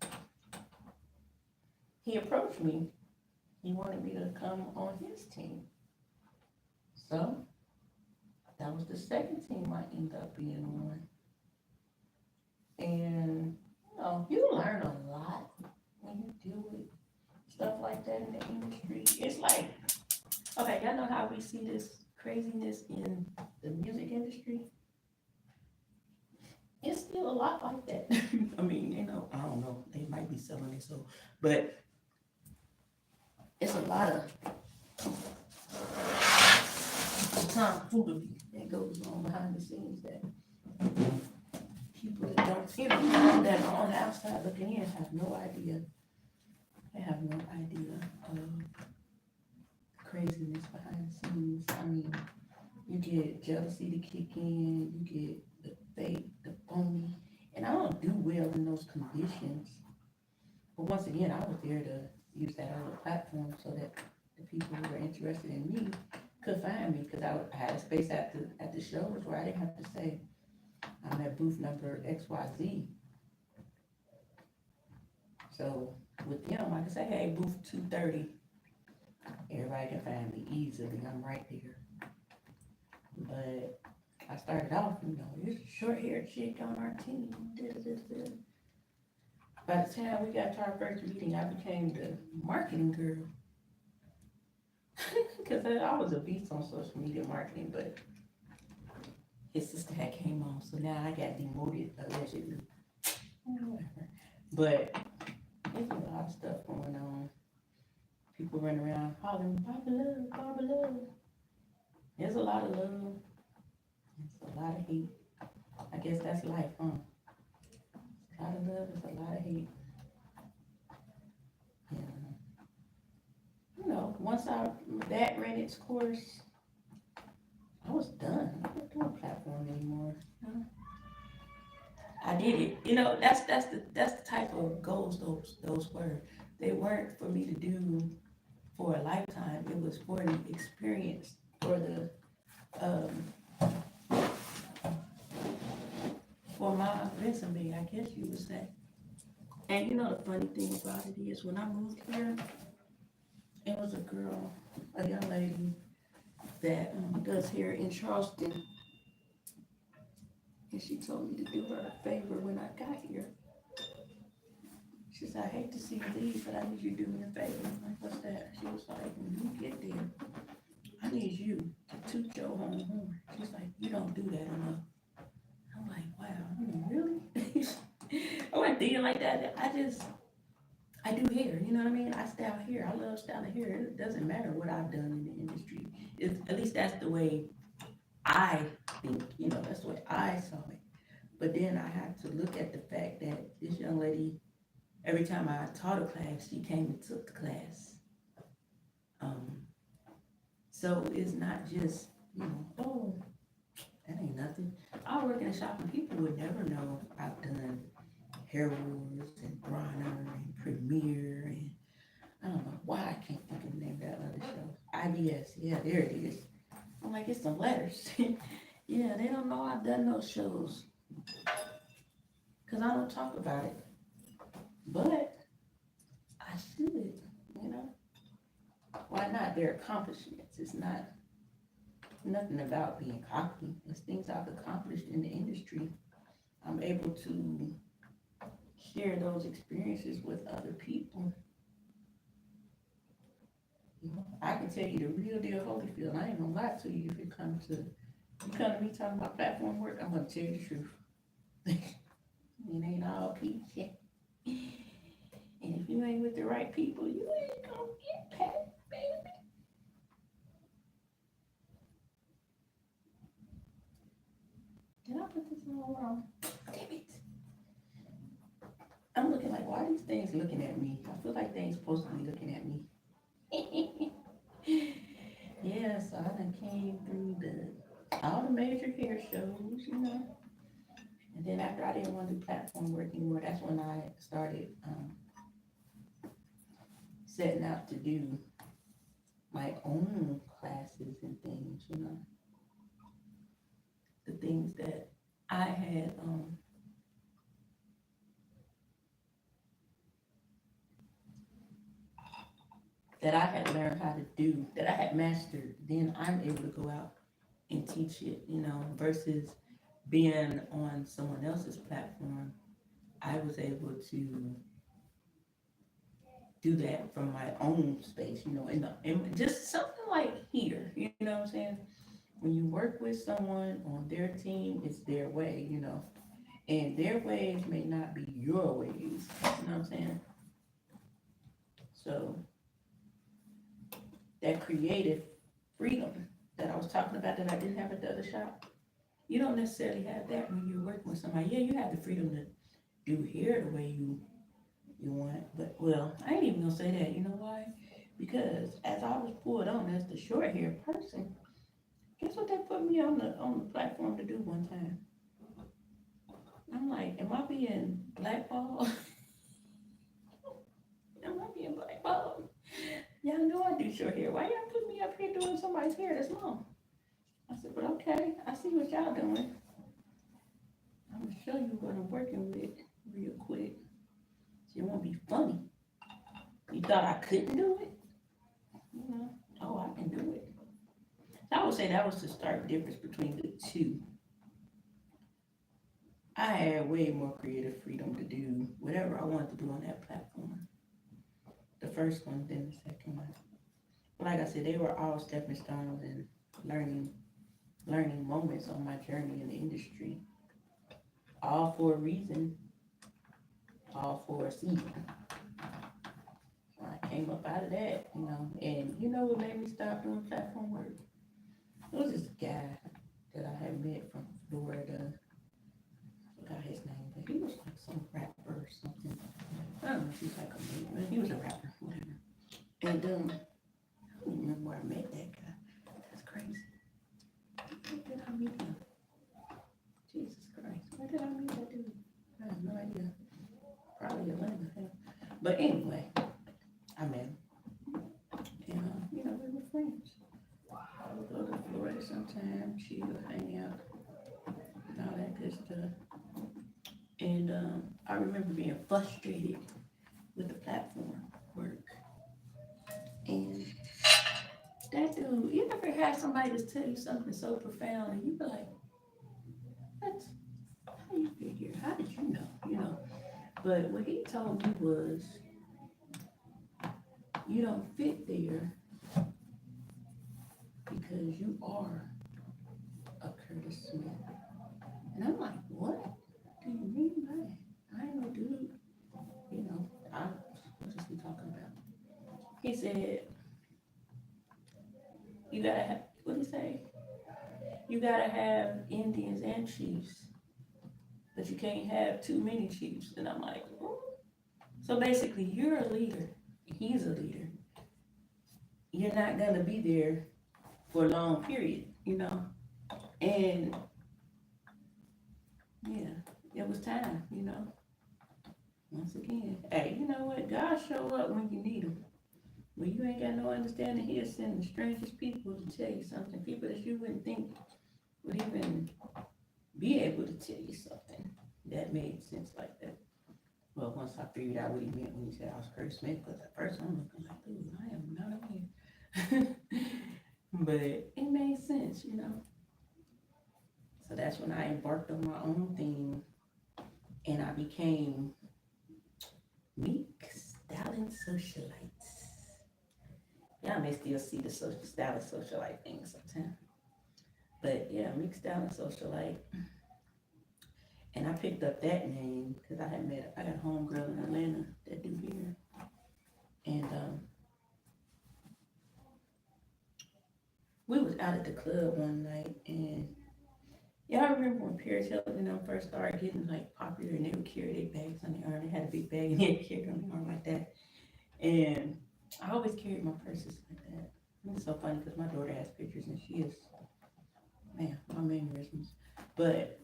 he approached me. He wanted me to come on his team. So that was the second team I ended up being on. And you learn a lot when you deal with stuff like that in the industry. It's like, okay, y'all know how we see this craziness in the music industry? It's still a lot like that. I mean, I don't know, they might be selling it so, but it's a lot of tomfoolery that goes on behind the scenes that people that don't see them, that are on the outside looking in have no idea. They have no idea of craziness behind the scenes. I mean, you get jealousy to kick in, you get the fake, the phony, and I don't do well in those conditions. But once again, I was there to use that other platform so that the people who were interested in me could find me, because I had a space at the shows where I didn't have to say I'm at booth number XYZ. So with them, I can say, hey, booth 230. Everybody can find me easily. I'm right there. But I started off, there's a short-haired chick on our team. By the time we got to our first meeting, I became the marketing girl. Because I was a beast on social media marketing, but his sister had came on, so now I got demoted allegedly. Whatever. But there's a lot of stuff going on. People running around hollering, Barbara love, Barbara love. There's a lot of love. There's a lot of hate. I guess that's life, huh? A lot of love is a lot of hate. And, once that ran its course, I was done. I wasn't doing platform anymore. I did it. That's the type of goals those were. They weren't for me to do for a lifetime. It was for the experience, for the for my resume, I guess you would say. And the funny thing about it is, when I moved here, it was a young lady that does hair in Charleston, and she told me to do her a favor when I got here. She said, I hate to see you leave, but I need you to do me a favor. I'm like, what's that? She was like, when you get there, I need you to toot your home horn. She's like, you don't do that enough. I'm like, wow, really? I wasn't thinking like that. I do hair, you know what I mean? I style hair. I love styling hair. It doesn't matter what I've done in the industry. At least that's the way I think, that's the way I saw it. But then I had to look at the fact that this young lady, every time I taught a class, she came and took the class. So it's not just, oh, that ain't nothing. I work in a shop and people would never know I've done Hair Wars and Bronner and Premiere and I don't know why I can't think of the name of that other show. IBS, yeah, there it is. I'm like, it's some letters. Yeah, they don't know I've done those shows because I don't talk about it. But I should, Why not? They're accomplishments. It's not nothing about being cocky. It's things I've accomplished in the industry. I'm able to share those experiences with other people. I can tell you the real deal Holyfield. I ain't gonna lie to you if it comes to you come to me talking about platform work, I'm gonna tell you the truth. It ain't all peach. And if you ain't with the right people, you ain't gonna get paid, baby. Did I put this all wrong? Damn it. I'm looking like, why are these things looking at me? I feel like they ain't supposed to be looking at me. Yeah, so I done came through all the major hair shows, you know. And then after I didn't want to do platform work anymore, that's when I started setting out to do my own classes and things, you know. The things that I had learned how to do, that I had mastered, then I'm able to go out and teach it, you know, versus being on someone else's platform. I was able to do that from my own space, you know, in just something like here, you know what I'm saying? When you work with someone on their team, it's their way, you know, and their ways may not be your ways, you know what I'm saying? So that creative freedom that I was talking about that I didn't have at the other shop, you don't necessarily have that when you're working with somebody. Yeah, you have the freedom to do hair the way you want it, but well, I ain't even gonna say that. You know why? Because as I was pulled on as the short hair person, guess what they put me on the platform to do one time? I'm like, am I being blackballed? Am I being blackballed? Y'all know I do short hair. Why y'all put me up here doing somebody's hair that's long? I said, but okay, I see what y'all doing. I'm gonna show you what I'm working with real quick. So it won't be funny. You thought I couldn't do it? You know, oh, I can do it. So I would say that was the stark difference between the two. I had way more creative freedom to do whatever I wanted to do on that platform. The first one, then the second one. But like I said, they were all stepping stones and learning learning moments on my journey in the industry. All for a reason, all for a season. I came up out of that, you know, and you know what made me stop doing platform work? It was this guy that I had met from Florida. I forgot his name, but he was like some rapper or something. I don't know if he's like a man, he was a rapper, whatever. And I don't remember where I met that guy. That's crazy. Where did I meet him? Jesus Christ, where did I meet that dude? I have no idea. Probably Atlanta. Hell. But anyway, I met him. And, you know, we were friends. I would go to Florida sometime, chill, hang out, and all that good stuff. And I remember being frustrated with the platform work. And that dude, you ever had somebody just tell you something so profound and you be like, what? How you get here? How did you know? You know. But what he told me was, you don't fit there because you are a Curtis Smith. And I'm like, what do you mean by that? I ain't no dude. You know, what is he talking about? He said, you gotta have, what did he say? You gotta have Indians and chiefs, but you can't have too many chiefs. And I'm like, oh. So basically, you're a leader. He's a leader. You're not gonna be there for a long period, you know? And yeah, it was time, you know? Once again, hey, you know what? God show up when you need him. When you ain't got no understanding, he'll send the strangest people to tell you something. People that you wouldn't think would even be able to tell you something that made sense like that. Well, once I figured out what he meant when he said I was Kurt Smith, because at first I'm looking like, dude, I am not on here. But it made sense, you know. So that's when I embarked on my own thing and I became Meek Stallion Socialites. Y'all sometimes they still see the social style of socialite thing sometimes. But yeah, mixed style and socialite. And I picked up that name because I got a homegirl in Atlanta that do hair. And we was out at the club one night, and yeah, I remember when Paris Hilton and them first started getting like popular, and they would carry their bags on their arm. They had a big bag and they carried it on their arm like that. And I always carried my purses like that. And it's so funny because my daughter has pictures, and she is, man, my mannerisms. But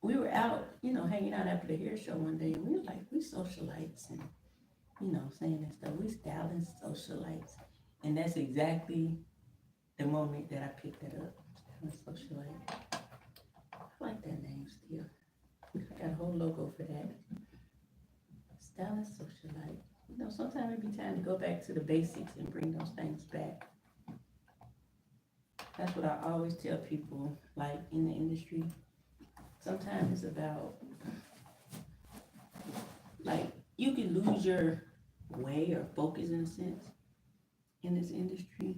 we were out, hanging out after the hair show one day, and we was like, we socialites, and saying that stuff. We styling socialites, and that's exactly the moment that I picked it up. Styling socialite. I like that name still. I got a whole logo for that. Styling socialite. Sometimes it be time to go back to the basics and bring those things back. That's what I always tell people, like in the industry. Sometimes it's about, like, you can lose your way or focus in a sense in this industry.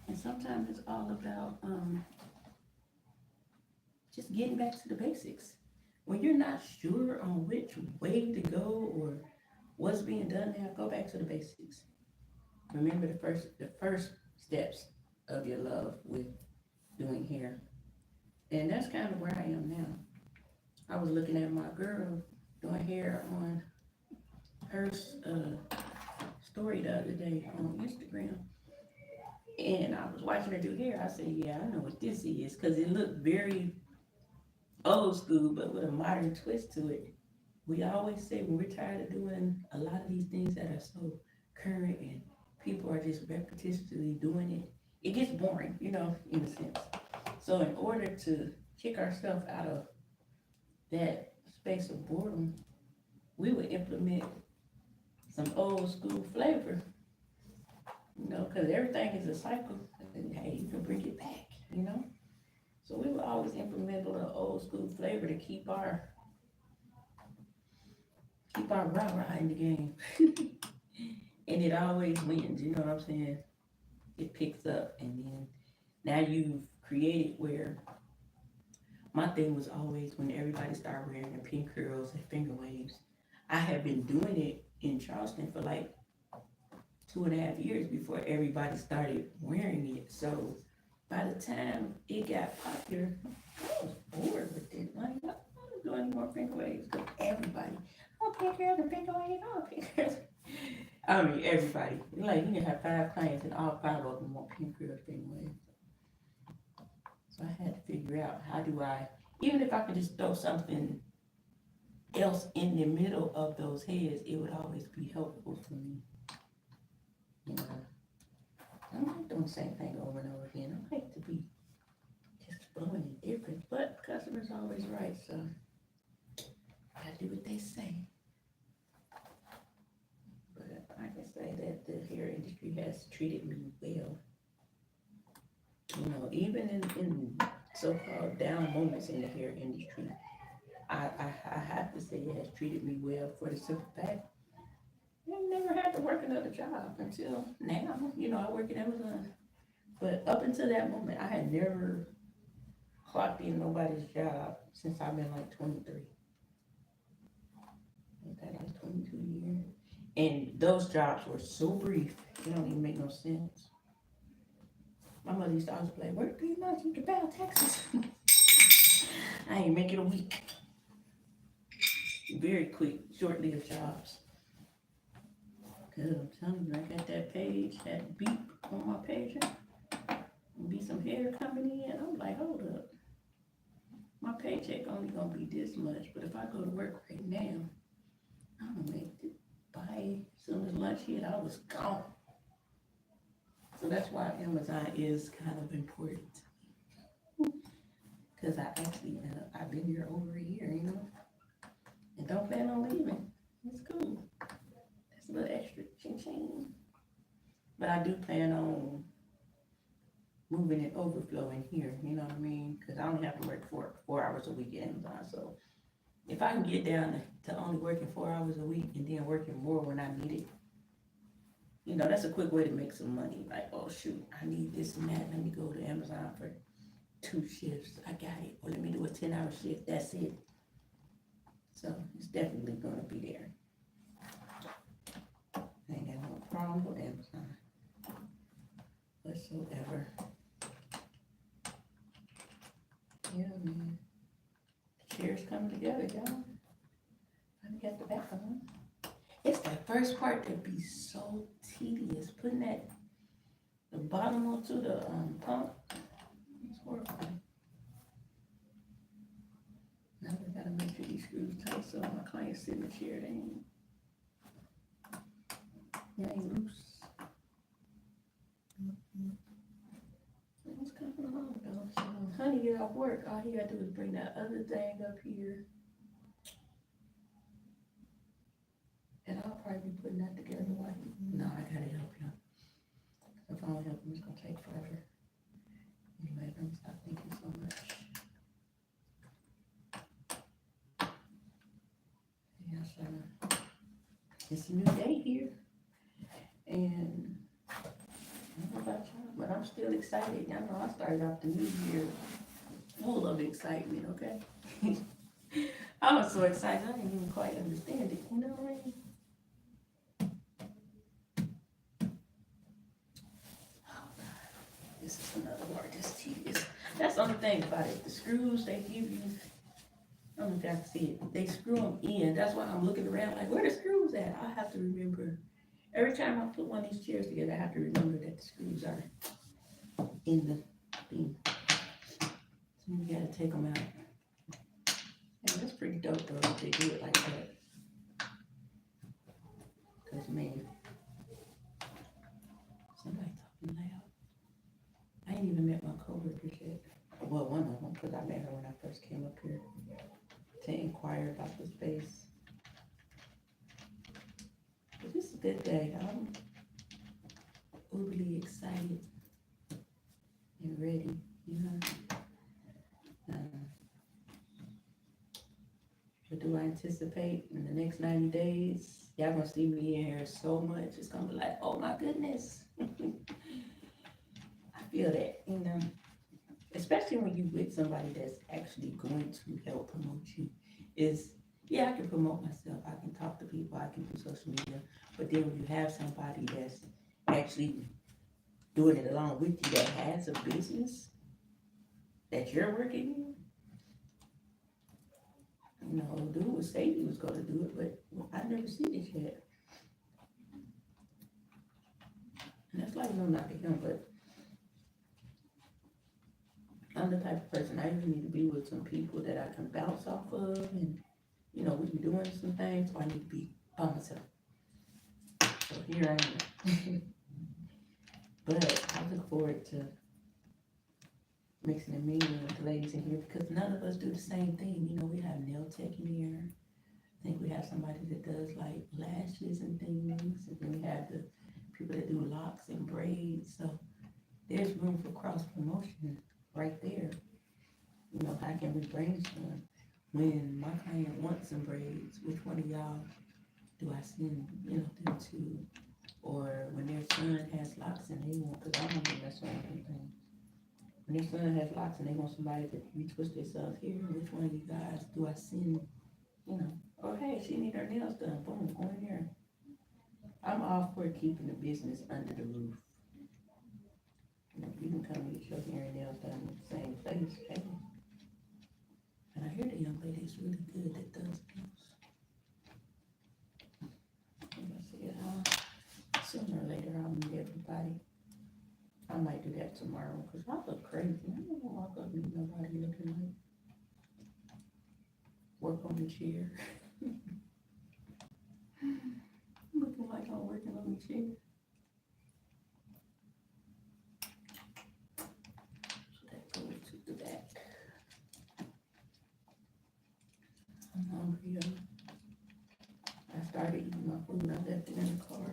And sometimes it's all about just getting back to the basics. When you're not sure on which way to go or what's being done now, go back to the basics. Remember the first steps of your love with doing hair. And that's kind of where I am now. I was looking at my girl doing hair on her story the other day on Instagram. And I was watching her do hair. I said, yeah, I know what this is. Because it looked very old school, but with a modern twist to it. We always say when we're tired of doing a lot of these things that are so current and people are just repetitively doing it, it gets boring, in a sense. So in order to kick ourselves out of that space of boredom, we would implement some old school flavor, because everything is a cycle. And hey, you can bring it back. So we would always implement a little old school flavor to keep our rah-rah in the game. And it always wins, you know what I'm saying? It picks up, and then now you've created where my thing was always when everybody started wearing the pink curls and finger waves. I had been doing it in Charleston for like 2.5 years before everybody started wearing it. So by the time it got popular, I was bored with it. Like, I don't do any more finger waves because everybody, oh, pink girls and finger waves, oh, pink girls. I mean, everybody. Like, you can have 5 clients and all 5 of them want pink girls, finger waves. So I had to figure out how do I, even if I could just throw something else in the middle of those heads, it would always be helpful for me. I'm not doing the same thing over and over again. I like to be just flowing and different, but customers are always right, so I gotta do what they say. But I can say that the hair industry has treated me well. Even in so-called down moments in the hair industry, I have to say it has treated me well for the simple fact I never had to work another job until now. I work at Amazon. But up until that moment, I had never clocked in nobody's job since I've been like 23. Ain't that like 22 years? And those jobs were so brief, it don't even make no sense. My mother used to always play, work 3 months, you can pay taxes. I ain't make it a week. Very quick, short-lived jobs. Cause I'm telling you, I got that page, that beep on my page, and be some hair coming in. I'm like, hold up. My paycheck only gonna be this much, but if I go to work right now, I'm gonna make it by as soon as lunch hit, I was gone. So that's why Amazon is kind of important to me. Cause I've been here over a year, and don't plan on leaving. It's cool. That's a little extra ching. But I do plan on moving and overflowing here, you know what I mean? Because I only have to work 4 hours a week at Amazon. So if I can get down to only working 4 hours a week and then working more when I need it, You know, that's a quick way to make some money. Like, oh shoot, I need this and that. Let me go to Amazon for 2 shifts. I got it. Or let me do a 10-hour shift. That's it. So it's definitely gonna be there. I ain't got no problem with Amazon whatsoever. Yeah, man. The chair's coming together, y'all. I got the back on. It's the first part that be so tedious. Putting the bottom onto the pump. It's horrifying. Now we gotta make sure these screws tight so my client's sitting in the chair. They ain't loose. What's coming on though? So honey get off work. All he gotta do is bring that other thing up here. And I'll probably be putting that together while no, I gotta help him. If I don't help him, it's gonna take forever. Anyway, let me stop thinking so much. Yes, it's a new day here. And I don't know about y'all, but I'm still excited. Y'all know I started off the new year full of excitement, okay? I was so excited, I didn't even quite understand it, you know what I mean? Oh God, this is another part that's tedious. That's the only thing about it. The screws they give you, I don't know if y'all can see it, they screw them in. That's why I'm looking around like, where the screws at? I have to remember. Every time I put one of these chairs together, I have to remember that the screws are in the thing. So you gotta take them out. And that's pretty dope though if they do it like that. Cause man, somebody talking loud. I ain't even met my coworkers yet. Well, one of them, cause I met her when I first came up here to inquire about the space. But this is a good day. I'm overly excited and ready, you know. What do I anticipate in the next 90 days? Y'all gonna see me in here so much. It's gonna be like, oh my goodness. I feel that, you know. Especially when you with somebody that's actually going to help promote you. Yeah, I can promote myself. I can talk to people. I can do social media. But then when you have somebody that's actually doing it along with you that has a business that you're working in, you know, dude was saying he was gonna do it, but I never seen it yet. And that's like no knock at him, but I'm the type of person I usually need to be with some people that I can bounce off of, and you know, we be doing some things, or I need to be by myself. So here I am. But I look forward to mixing and mingling with the ladies in here because none of us do the same thing. You know, we have nail tech in here. I think we have somebody that does like lashes and things, and then we have the people that do locks and braids. So there's room for cross promotion right there. You know, how can we brainstorm? When my client wants some braids, which one of y'all do I send, you know, them to? Or when their son has locks and they want, because I don't want to mess around with anything. When their son has locks and they want somebody to retwist themselves here, which one of you guys do I send, you know? Or hey, she need her nails done, boom, on here. I'm all for keeping the business under the roof. You know, you can come and get your hair and nails done in the same place, hey. And I hear the young lady is really good that does nails. I'm gonna see it sooner or later I'll meet everybody. I might do that tomorrow because I look crazy. I don't want to walk up and meet nobody looking like work on the chair. Looking like I'm working on the chair. So that goes to the back. I'm hungry, yo. I started eating my food and I left it in the car.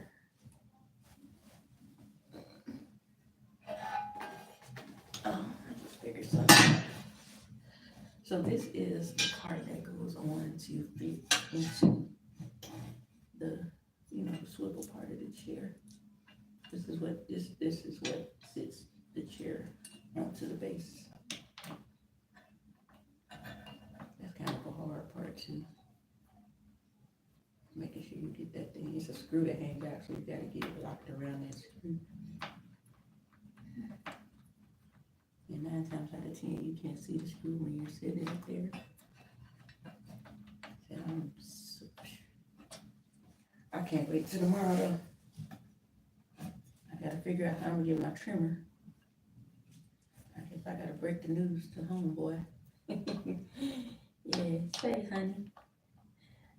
I just figured something out. So this is the part that goes on to fit into the, you know, the swivel part of the chair. This is what sits the chair onto the base. That's kind of a hard part too. Making sure you get that thing. It's a screw that hangs out, so you gotta get it locked around that screw. And 9 times out of 10, you can't see the screw when you're sitting up there. So I can't wait till tomorrow though. I gotta figure out how I'm gonna get my trimmer. I guess I gotta break the news to homeboy. Yeah, say honey,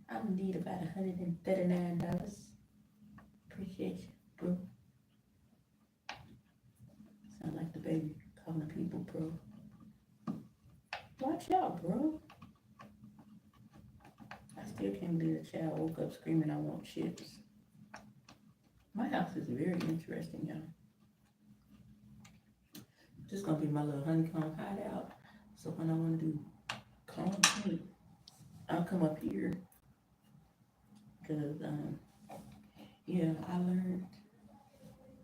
I'm gonna need about $139. Appreciate you, bro. Sound like the baby calling people bro. Watch out, bro. I still can't believe the child woke up screaming, I want chips. My house is very interesting, y'all. This is gonna be my little honeycomb hideout. So when I wanna do comb paint, I'll come up here. Cause, yeah, I learned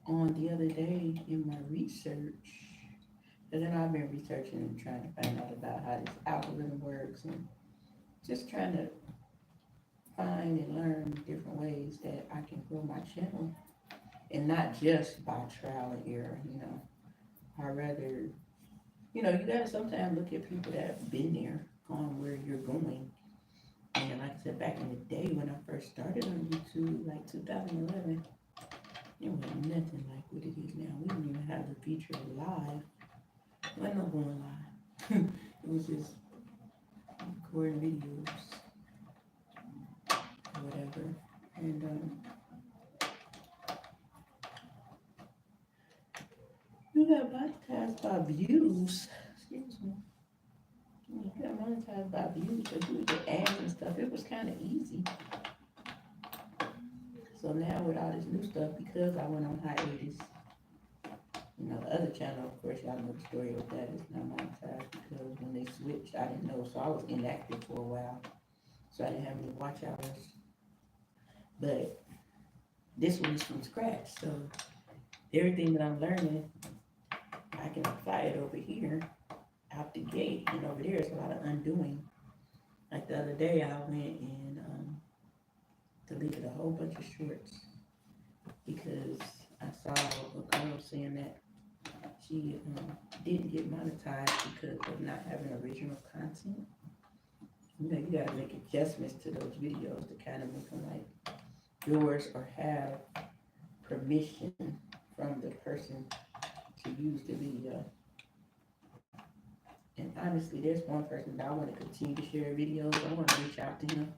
on the other day in my research, and then I've been researching and trying to find out about how this algorithm works and just trying to find and learn different ways that I can grow my channel and not just by trial and error, you know. I rather, you know, you gotta sometimes look at people that have been there, gone where you're going. And like I said, back in the day when I first started on YouTube, like 2011, it was nothing like what it is now. We didn't even have the feature of live. There wasn't no going live. It was just recording videos, or whatever. And you got monetized by views. Excuse me. You got monetized by views, so you would get ads and stuff. It was kind of easy. So now with all this new stuff, because I went on hiatus, you know, the other channel, of course, y'all know the story of that, is not monetized because when they switched, I didn't know, so I was inactive for a while. So I didn't have any watch hours. But this one is from scratch, so everything that I'm learning, I can apply it over here, out the gate, and over there, it's a lot of undoing. Like the other day, I went and deleted a whole bunch of shorts because I saw a girl saying that she didn't get monetized because of not having original content. You know, you gotta make adjustments to those videos to kind of make them like yours or have permission from the person to use the video. And honestly, there's one person that I want to continue to share videos. I want to reach out to him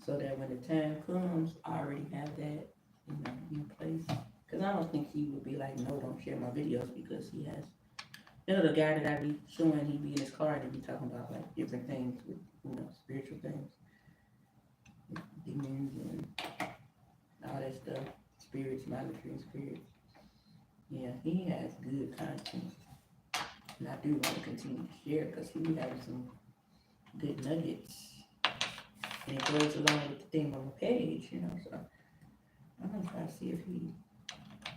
so that when the time comes, I already have that, you know, in place. Because I don't think he would be like, no, don't share my videos, because he has, you know, the guy that I be showing, he be in his car and he be talking about like different things with, you know, spiritual things, demons and all that stuff, spirits, monitoring spirits. Yeah, he has good content. And I do want to continue to share because he be having some good nuggets. And it goes along with the theme of a page, you know, so I'm gonna try to see if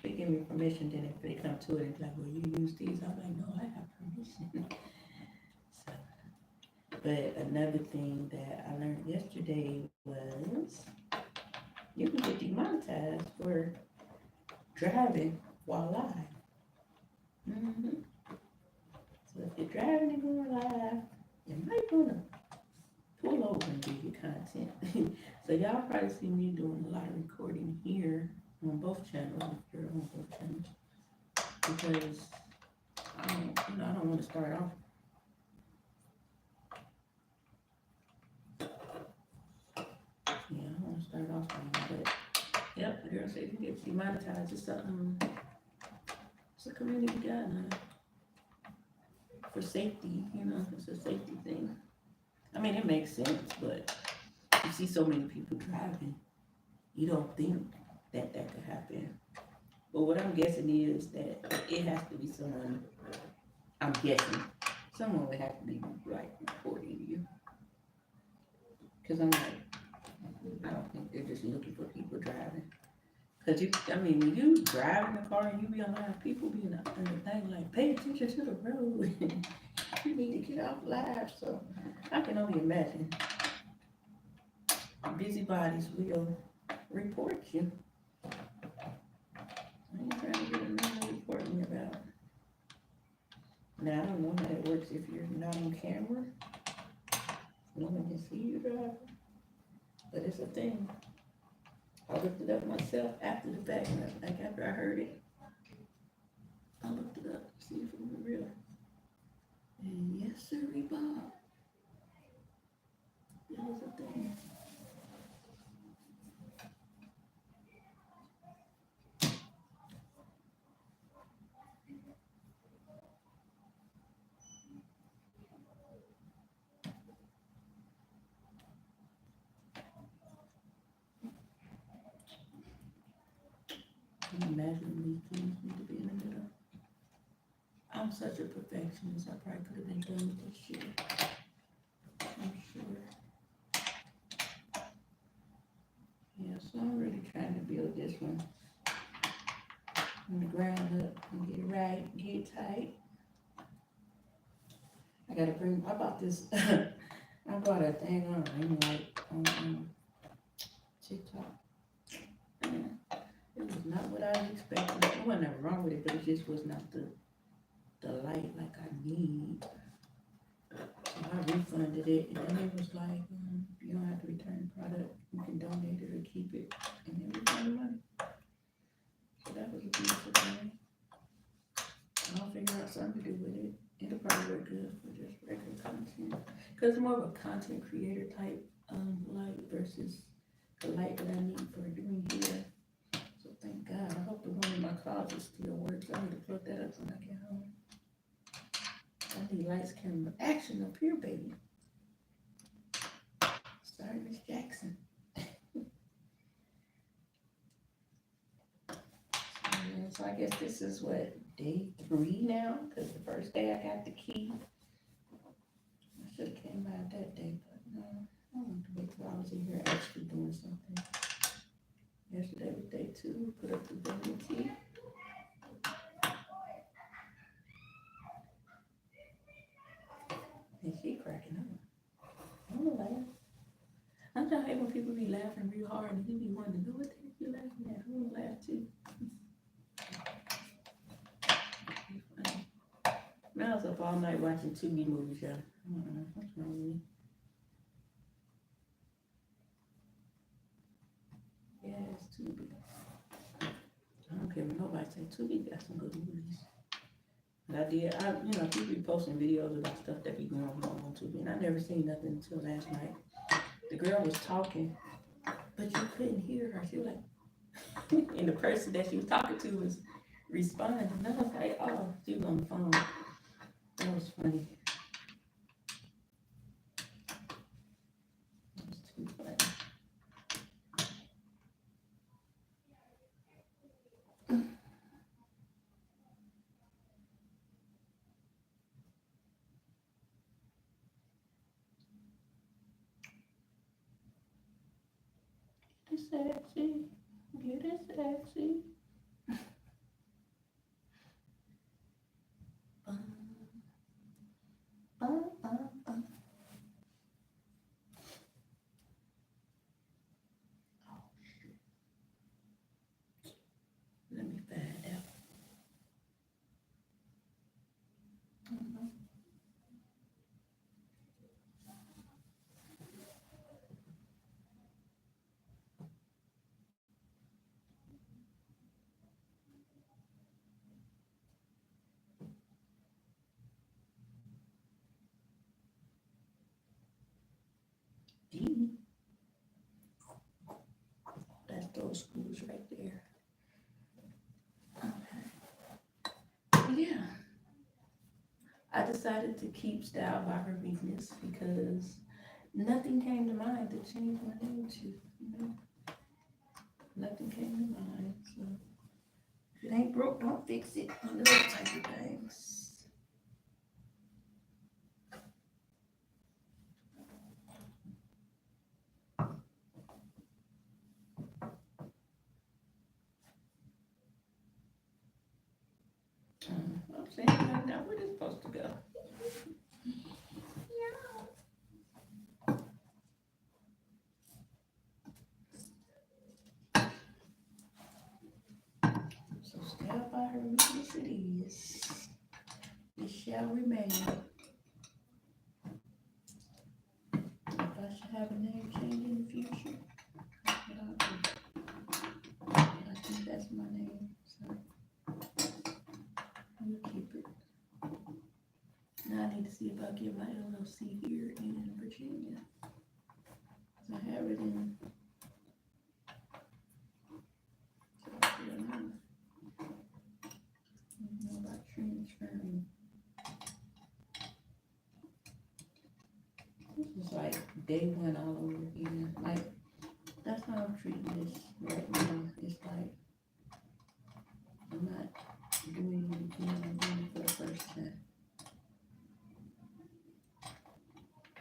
they give me permission, then if they come to it and be like, well, you use these, I'm like, no, I have permission. So, but another thing that I learned yesterday was you can get demonetized for driving while live. Mm-hmm. So if you're driving and going live, you might wanna pull over and do your content. So y'all probably see me doing a lot of recording here on both channels, if you're on both channels, because I don't want to start off. Yeah, I don't want to start off wrong, but yep, the girl said you get demonetized. It's a community guideline for safety. You know, it's a safety thing. I mean, it makes sense, but you see so many people driving, you don't think that could happen. But what I'm guessing is that it has to be someone, I'm guessing, someone would have to be like reporting you. Because I'm like, I don't think they're just looking for people driving. Cause when you drive in the car and you be around people being in the thing like, pay attention to the road. You need to get off live. So I can only imagine. Busybodies will report you. I ain't trying to get another report me about. Now I don't know how it works if you're not on camera. No one can see you drive. But it's a thing. I looked it up myself after the fact, like after I heard it. I looked it up to see if it was real. And yes, sir, Bob. It was a thing. Can you imagine these things need to be in the middle? I'm such a perfectionist. I probably could have been done with this shit. I'm sure. Yeah, so I'm really trying to build this one from the ground up and get it right, get it tight. I bought this, I bought a thing on ring light on TikTok. And it was not what I was expecting. There wasn't nothing wrong with it, but it just was not the light like I need. So I refunded it, and then it was like, you don't have to return the product, you can donate it or keep it, and then refund the money. So that was a beautiful thing. I'll figure out something to do with it. It'll probably work good for just regular content. Cause it's more of a content creator type light versus the light that I need for doing here. So thank God. I hope the one in my closet still works. I need to plug that up when I get home. I need lights, camera, action up here, baby. Sorry, Miss Jackson. So I guess this is what, day 3 now? Cause the first day I got the key. I should have came by that day, but no. I wanted to wait till I was in here actually doing something. Yesterday was day 2. Put up the dignity. And she cracking up. I don't laugh. I'm trying to hate when people be laughing real hard and you be wanting to know what the heck you laughing at. I want to laugh too. Now I was up all night watching Tubi movies, y'all. What's wrong with me? Yes, Tubi. I don't care what nobody say. Tubi got some good movies. But people be posting videos about stuff that be going on Tubi, and I never seen nothing until last night. The girl was talking, but you couldn't hear her. She was like, and the person that she was talking to was responding. And I was like, oh, she was on the phone. That was funny. That was too funny. Get it sexy. Get it sexy. Let me find out. D. That's those schools right there. Okay. Yeah. I decided to keep Style by Her Weakness because nothing came to mind to change my name to. Nothing came to mind. So if it ain't broke, don't fix it. Those type of things. saying right now, where this supposed to go? So step by her weakness it is. It shall remain. If I should have a name change in the future, that's what I'll do. I think that's my name, so we'll keep it. Now I need to see if I get my LLC here in Virginia. 'Cause I have it in South Carolina. I don't know about transferring. This is like day one all over again. Like, that's how I'm treating this right now. It's like, I'm not doing it again. I'm doing it for the first time.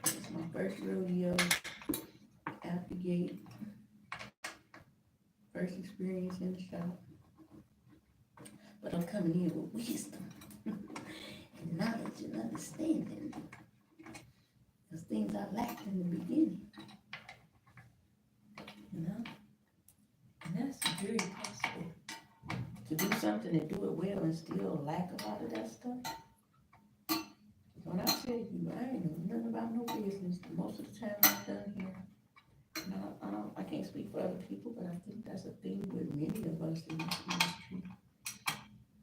It's my first rodeo out the gate. First experience in the shop. But I'm coming in with wisdom and knowledge and understanding. Those things I lacked in the beginning. You know? And that's very possible. To do something and do it well and still lack a lot of that stuff. When I tell you, I ain't know nothing about no business. Most of the time I've done here. And I can't speak for other people, but I think that's a thing with many of us in this industry.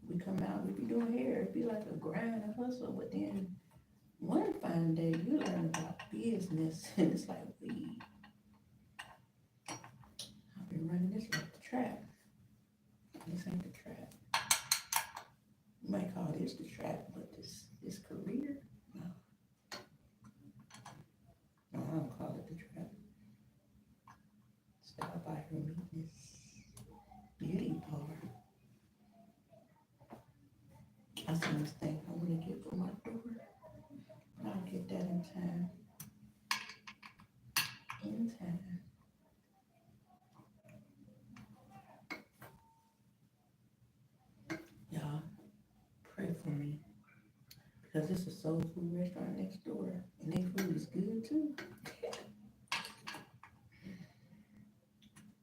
We come out, we be doing hair, it be like a grind, a hustle, but then one fine day you learn about business and it's like, wait, I've been running this like the trap. This ain't the trap. You might call this the trap, but this career, no. No, I don't call it the trap. Stop by her meekness. Beauty part. I see this thing I want to get for my door. I'll get that in time. In time. Y'all, pray for me. Because it's a soul food restaurant next door. And their food is good too.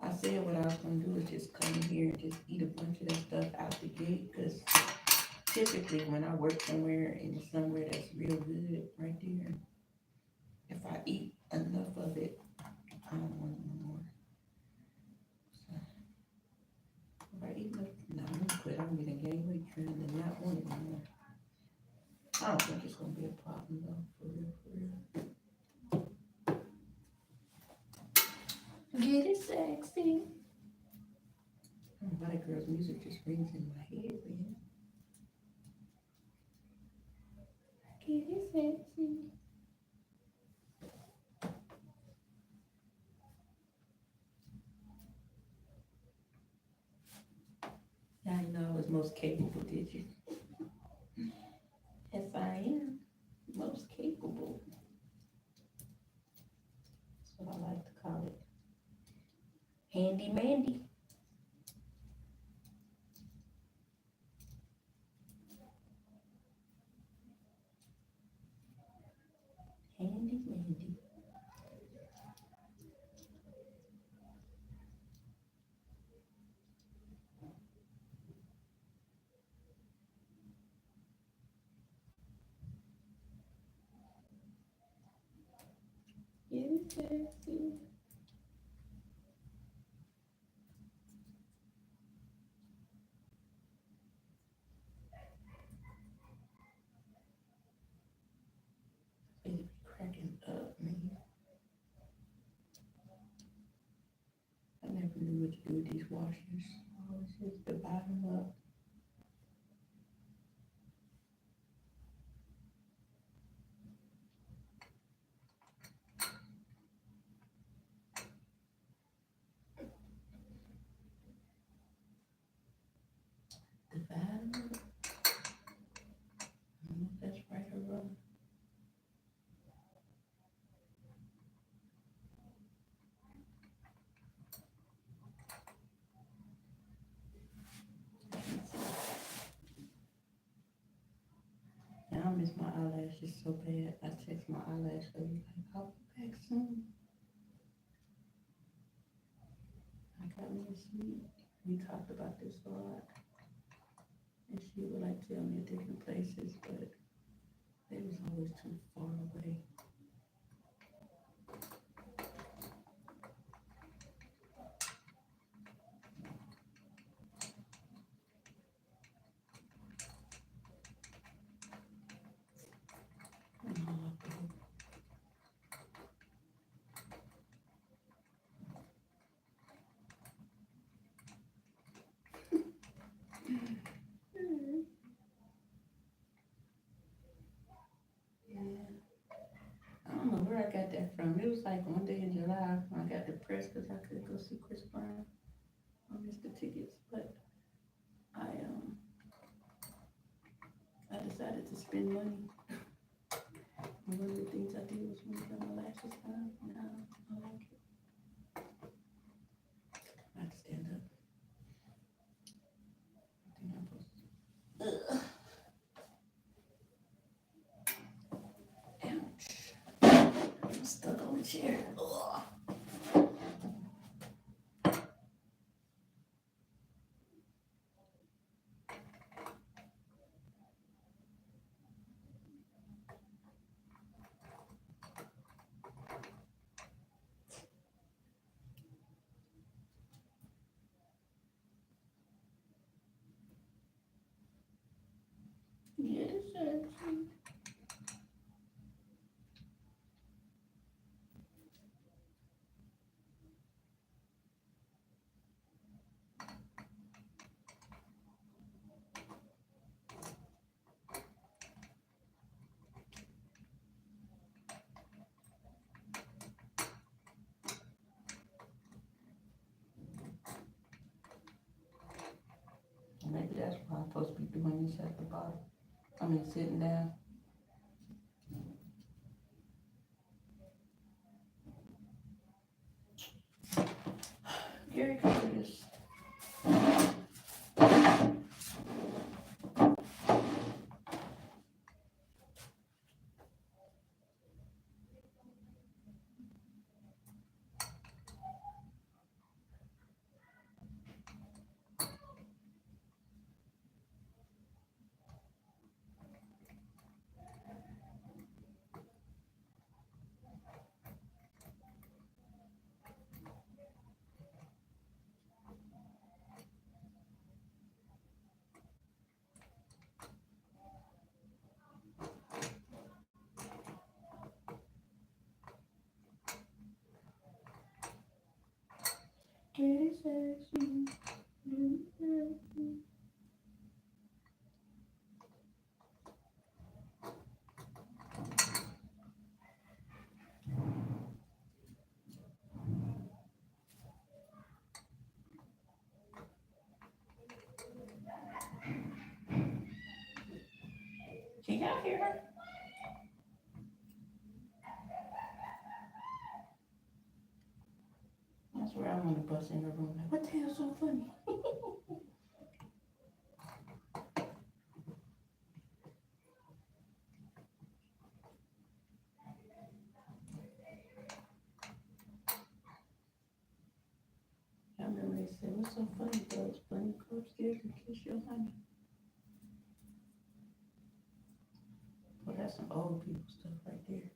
I said what I was going to do is just come in here and just eat a bunch of that stuff out the gate. Because typically when I work somewhere and it's somewhere that's real good right there, if I eat enough of it, I don't want it no more. So, if I eat enough, no, I'm gonna quit. I'm gonna gain weight trying to not want it no more. I don't think it's gonna be a problem though, for real, for real. Get it sexy. I don't know why that girl's music just rings in my head, man. Get it sexy. Yeah, I know I was most capable, did you? Yes, I am. Most capable. That's what I like to call it. Handy Mandy. Handy Mandy. Get it sexy. It be cracking up, man. I never knew what to do with these washers. I always just divide them up. Divide them up. I don't know if that's right or wrong. miss my eyelashes so bad. I text my eyelash lady like, I'll be back soon. I got me a suite. We talked about this a lot. And she would like tell me different places, but they was always too far away. I don't know where I got that from. It was like one day in July when I got depressed because I couldn't go see Chris Brown. I missed the tickets, but I decided to spend money. And one of the things I did was make my lashes down. Now I like it. I have to stand up. I think I'm supposed to. Ugh. Ouch. I'm stuck on the chair. Ugh. Yeah, this actually. Maybe that's why I'm supposed to be doing this at the bottom. I mean, sitting down. Gary Curtis. Gary sexy. Can y'all hear her? That's where I want to bust in the room. Like, what the hell's so funny? I remember they said, what's so funny, Bugs Bunny? Go upstairs and kiss your honey. Well, that's some old people stuff right there.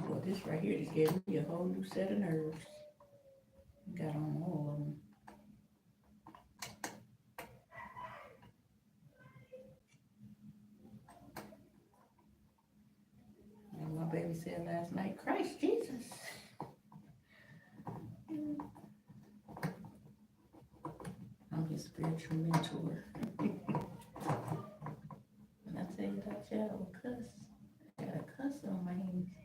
Well, this right here just gave me a whole new set of nerves. Got on all of them. And my baby said last night, Christ Jesus. I'm his spiritual mentor. When I tell you that child will cuss, I got a cuss on my hands.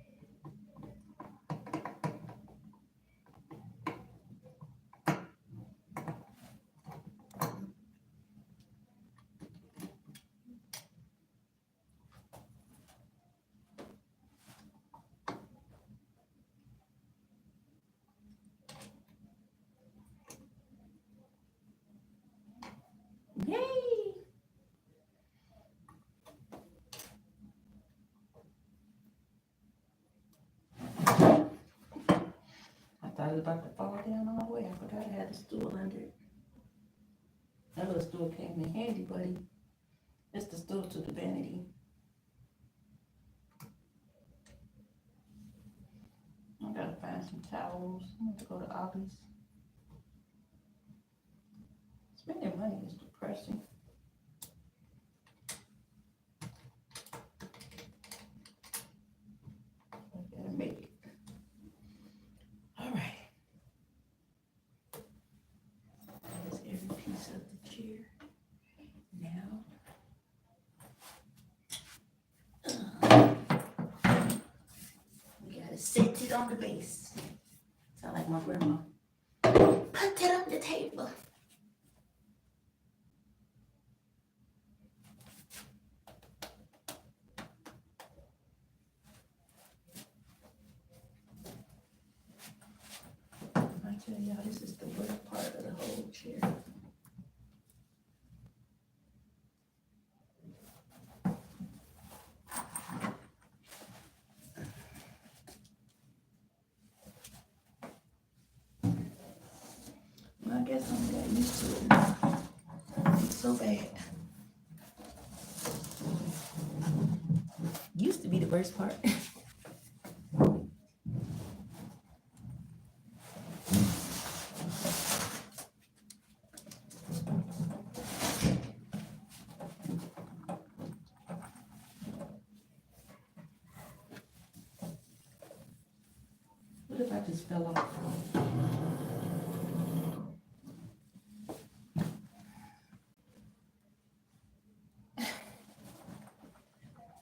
was about to fall down all the way. I forgot I had a stool under it. That little stool came in handy, buddy. It's the stool to the vanity. I gotta find some towels. I have to go to Ollie's. Spending money is depressing. I gotta make it. All right. There's every piece of the chair. Now, we gotta set it on the base. Sound like my grandma. Put it on the table. I tell y'all, this is the worst part of the whole chair. Well, I guess I'm got used to it now. It's so bad. Used to be the worst part. What if I just fell off?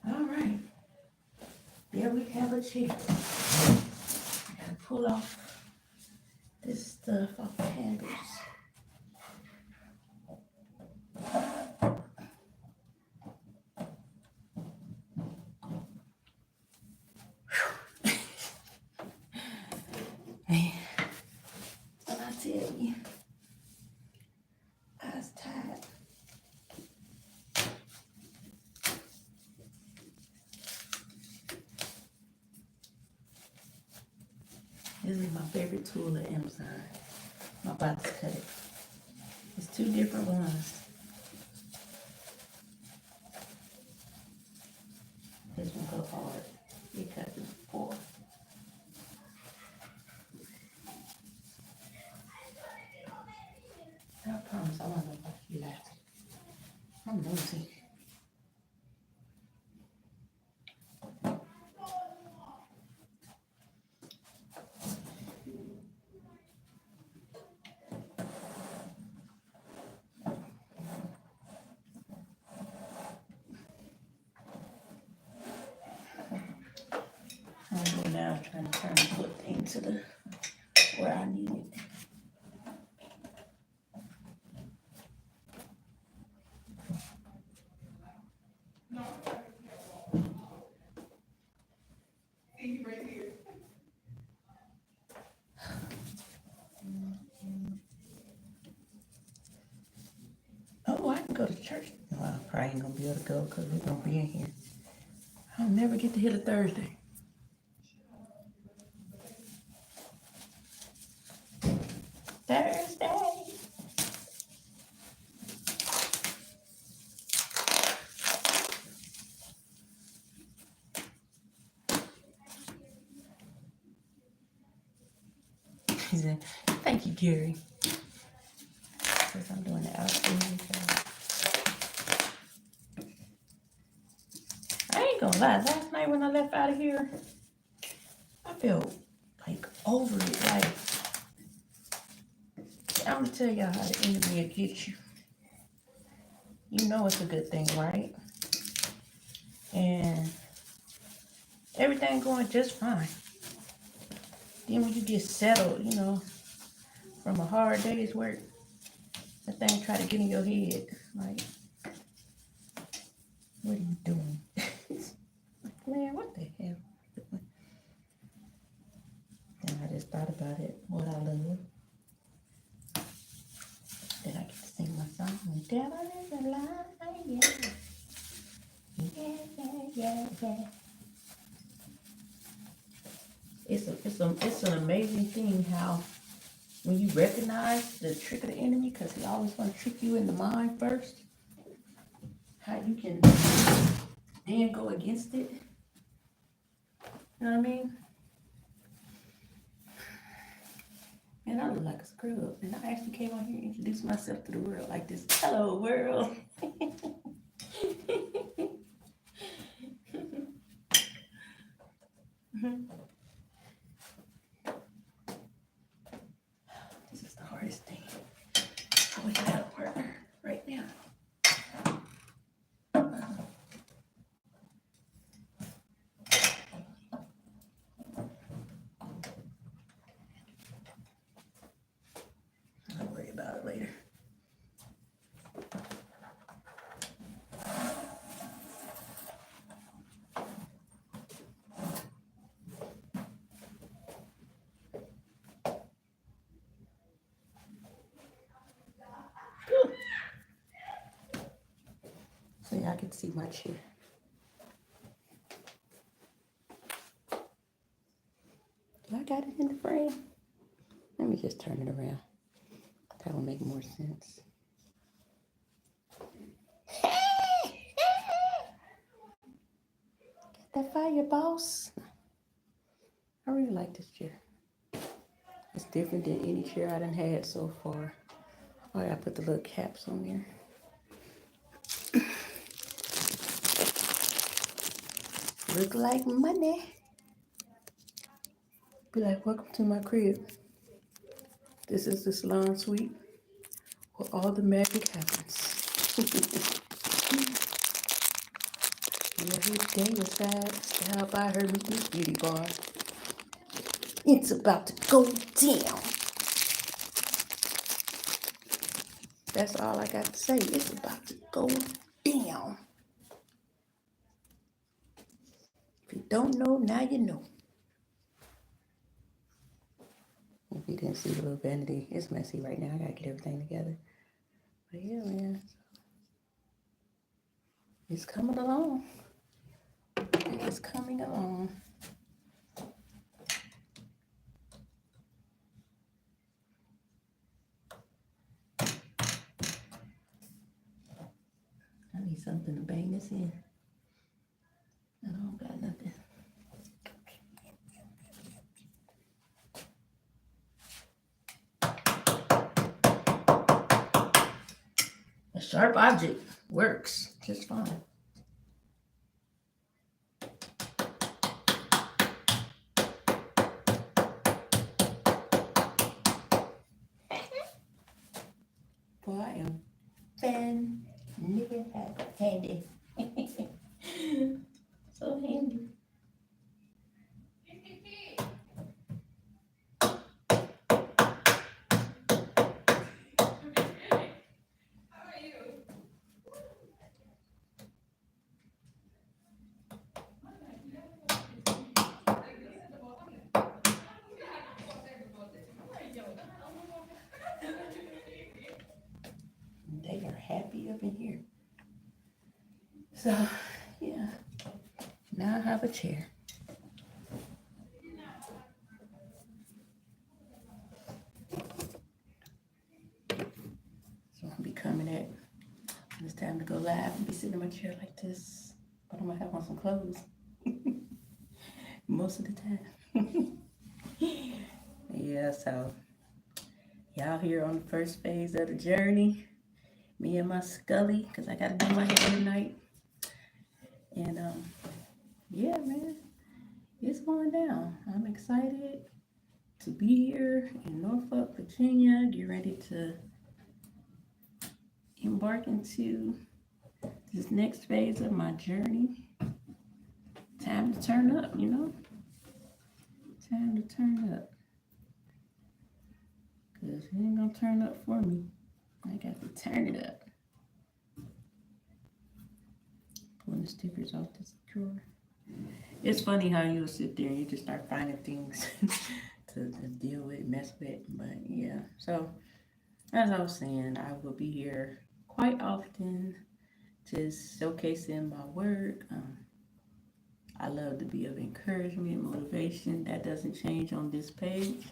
All right. There we have a chair. I gotta pull off this stuff off the handles. Man, what I tell you, I was tired. This is my favorite tool at Amazon. My box cutter. It's two different ones. This one go hard. It cuts it before. I promise I won't let you laugh. I'm nosy. I'm now trying to turn the foot thing to the where I need it. Oh, I can go to church. Well, I probably ain't gonna be able to go because we're gonna be in here. I'll never get to hit a Thursday. Thursday. He said, thank you, Gary. Because I'm doing the outstanding job. I ain't gonna lie, last night when I left out of here, I felt like over it. Like, I'm gonna tell y'all how the enemy will get you. You know it's a good thing, right? And everything going just fine. Then when you get settled, you know, from a hard day's work, that thing try to get in your head. Like, what are you doing? Like, man, what the hell? And I just thought about it, what I love. Then I get to sing my song. The devil is a lie, yeah. Yeah. It's an amazing thing how when you recognize the trick of the enemy, because he always want to trick you in the mind first, how you can then go against it. You know what I mean? And I look like a scrub. And I actually came on here and introduced myself to the world like this. Hello, world. This is the hardest thing. I wish I had a partner right now. I'll worry about it later. So y'all can see my chair. Do I got it in the frame? Let me just turn it around. That will make more sense. Get that fire, boss. I really like this chair. It's different than any chair I done had so far. Oh, I put the little caps on there. Look like money. Be like, welcome to my crib. This is the salon suite where all the magic happens. Yeah, every day inside, style by her Miss Beauty Bar. It's about to go down. That's all I got to say. It's about to go down. If you don't know, now you know. If you didn't see the little vanity, it's messy right now. I gotta get everything together. But yeah, man. It's coming along. It's coming along. I need something to bang this in. I don't got nothing. A sharp object works just fine. Boy, I am handy. So handy. They are happy up in here. So, yeah. Now I have a chair. So I'll be coming at when it's time to go live. I'll be sitting in my chair like this. But I'm gonna have on some clothes. Most of the time. Yeah, so y'all here on the first phase of the journey. Me and my Scully, because I gotta do my hair tonight. And yeah, man, it's going down. I'm excited to be here in Norfolk, Virginia. Get ready to embark into this next phase of my journey. Time to turn up, you know? Time to turn up. Because it ain't gonna turn up for me. I got to turn it up. Pulling the stickers off this drawer. It's funny how you'll sit there and you just start finding things to deal with, mess with. But yeah, so as I was saying, I will be here quite often, just showcasing my work. I love to be of encouragement, motivation. That doesn't change on this page.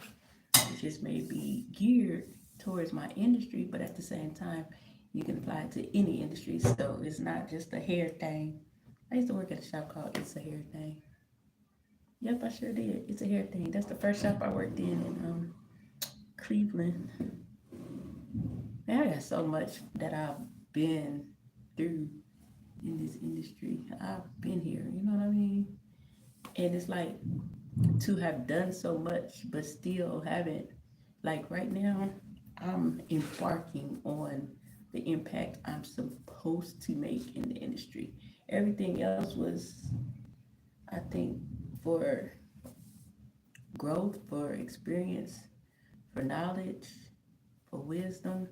It just may be geared towards my industry, but at the same time, you can apply it to any industry. So it's not just a hair thing. I used to work at a shop called It's a Hair Thing. Yep, I sure did. It's a hair thing. That's the first shop I worked in Cleveland. Man, I got so much that I've been through in this industry. I've been here, you know what I mean? And it's like to have done so much, but still haven't, like right now, I'm embarking on the impact I'm supposed to make in the industry. Everything else was, I think, for growth, for experience, for knowledge, for wisdom.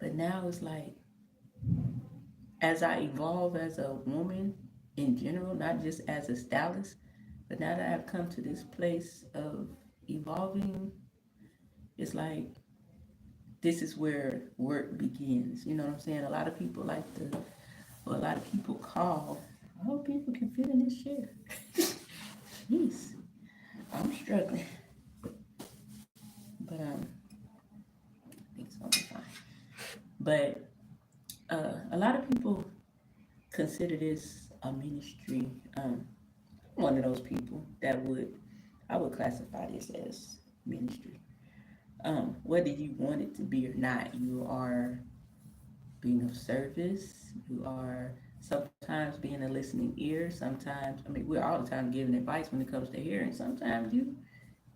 But now it's like, as I evolve as a woman in general, not just as a stylist, but now that I've come to this place of evolving, it's like this is where work begins. You know what I'm saying? A lot of people like to, or a lot of people call. I hope people can fit in this chair. Jeez, I'm struggling, but I think it's gonna be fine. But a lot of people consider this a ministry. One of those people that would, I would classify this as ministry. Whether you want it to be or not, you are being of service. You are sometimes being a listening ear. Sometimes, I mean, we're all the time giving advice when it comes to hair, and sometimes you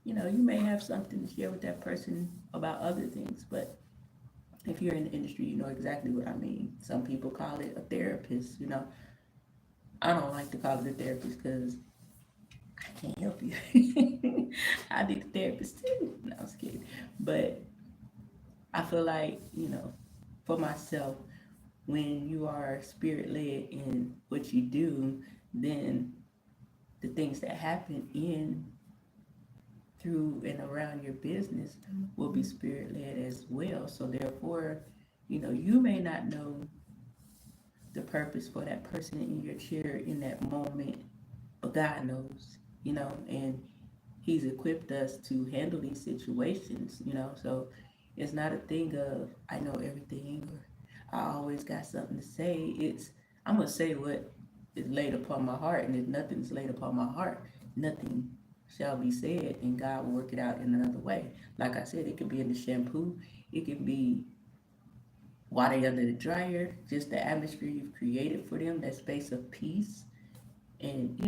may have something to share with that person about other things. But if you're in the industry, you know exactly what I mean. Some people call it a therapist. I don't like to call it a therapist because I can't help you. I need a therapist too. No, I'm just kidding. But I feel like, for myself, when you are spirit led in what you do, then the things that happen in, through, and around your business will be spirit led as well. So therefore, you may not know the purpose for that person in your chair in that moment, but God knows, and He's equipped us to handle these situations. So it's not a thing of I know everything or I always got something to say. I'm gonna say what is laid upon my heart, and if nothing's laid upon my heart, nothing shall be said, and God will work it out in another way. Like I said, it could be in the shampoo, it could be while they under the dryer, just the atmosphere you've created for them, that space of peace. And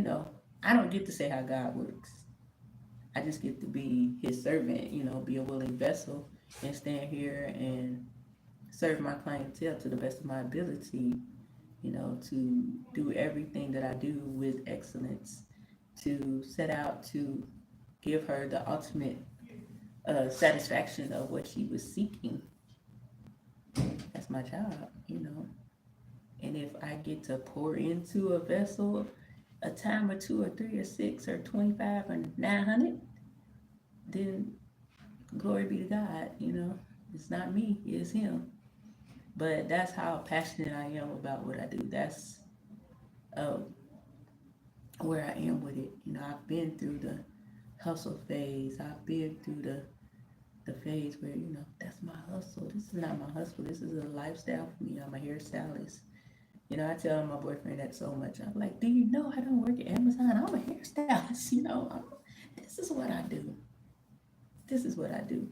I don't get to say how God works. I just get to be His servant, be a willing vessel and stand here and serve my clientele to the best of my ability, to do everything that I do with excellence, to set out to give her the ultimate satisfaction of what she was seeking. That's my job. And if I get to pour into a vessel a time or two or three or six or 25 or 900, then glory be to God. It's not me, it's Him. But that's how passionate I am about what I do. That's uh, where I am with it. I've been through the hustle phase. I've been through the phase where, that's my hustle. This is not my hustle. This is a lifestyle for me. I'm a hairstylist. I tell my boyfriend that so much. I'm like, do you know I don't work at Amazon? I'm a hairstylist. This is what I do. This is what I do.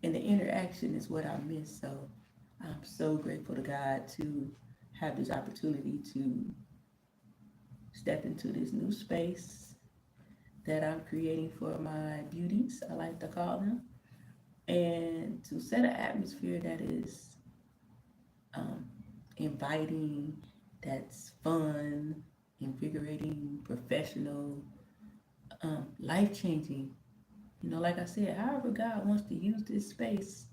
And the interaction is what I miss. So I'm so grateful to God to have this opportunity to step into this new space that I'm creating for my beauties, I like to call them, and to set an atmosphere that is um, inviting, that's fun, invigorating, professional, life changing. Like I said, however God wants to use this space,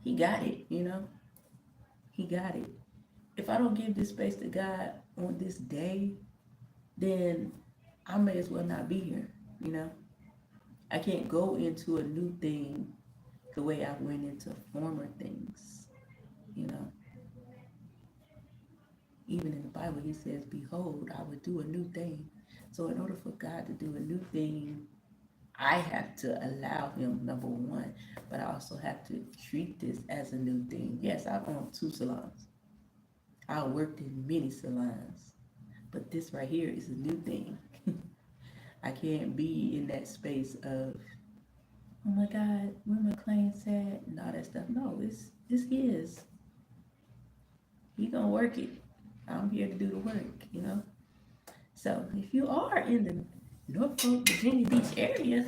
He got it. He got it. If I don't give this space to God on this day, then I may as well not be here. I can't go into a new thing the way I went into former things, you know. Even in the Bible, he says, behold, I would do a new thing. So in order for God to do a new thing, I have to allow him, number one, but I also have to treat this as a new thing. Yes, I've owned 2 salons. I worked in many salons, but this right here is a new thing. I can't be in that space of, oh my God, where my clients at and all that stuff. No, it's his. He gonna work it. I'm here to do the work. So if you are in the Norfolk, Virginia Beach area,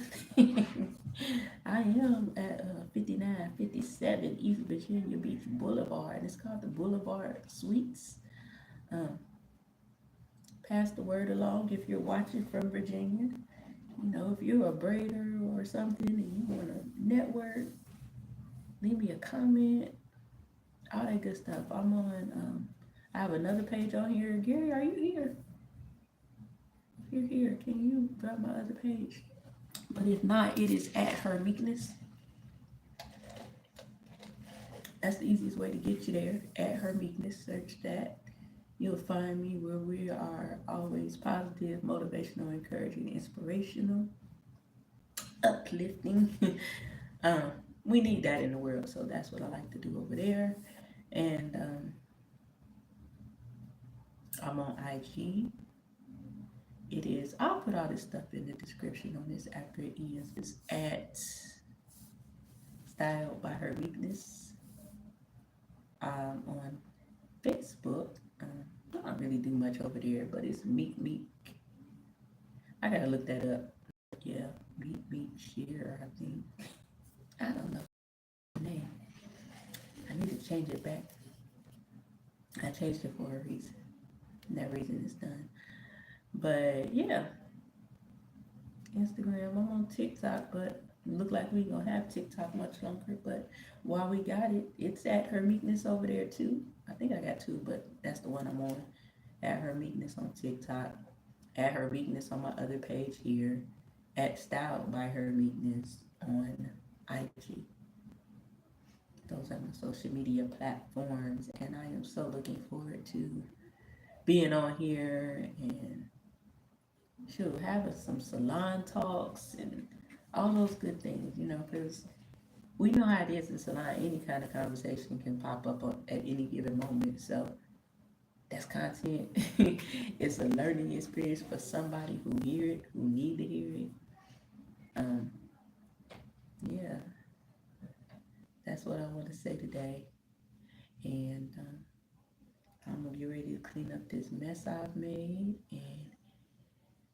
I am at 5957 East Virginia Beach Boulevard. It's called the Boulevard Suites. Um, pass the word along if you're watching from Virginia. If you're a braider or something and you want to network, leave me a comment, all that good stuff. I have another page on here. Gary, are you here? If you're here, can you drop my other page? But if not, it is at Her Meekness. That's the easiest way to get you there. At Her Meekness, search that. You'll find me where we are always positive, motivational, encouraging, inspirational, uplifting. We need that in the world, so that's what I like to do over there. And I'm on IG. I'll put all this stuff in the description on this after it ends. It's at Styled by Her Meekness. On Facebook, I don't really do much over there, but it's Meek. I gotta look that up. Yeah, Meek Share, I think. I don't know the name. I need to change it back. I changed it for a reason. And that reason is done. But yeah, Instagram. I'm on TikTok, but look like we gonna have TikTok much longer. But while we got it, it's at Her Meekness over there too. I think I got 2, but that's the one I'm on. At Her Meekness on TikTok. At Her Meekness on my other page here. At Styled by Her Meekness on IG. Those are my social media platforms, and I am so looking forward to being on here and having some salon talks and all those good things, because we know how it is in salon. Any kind of conversation can pop up at any given moment. So that's content. It's a learning experience for somebody who need to hear it. Yeah, that's what I want to say today. And I'm gonna get ready to clean up this mess I've made and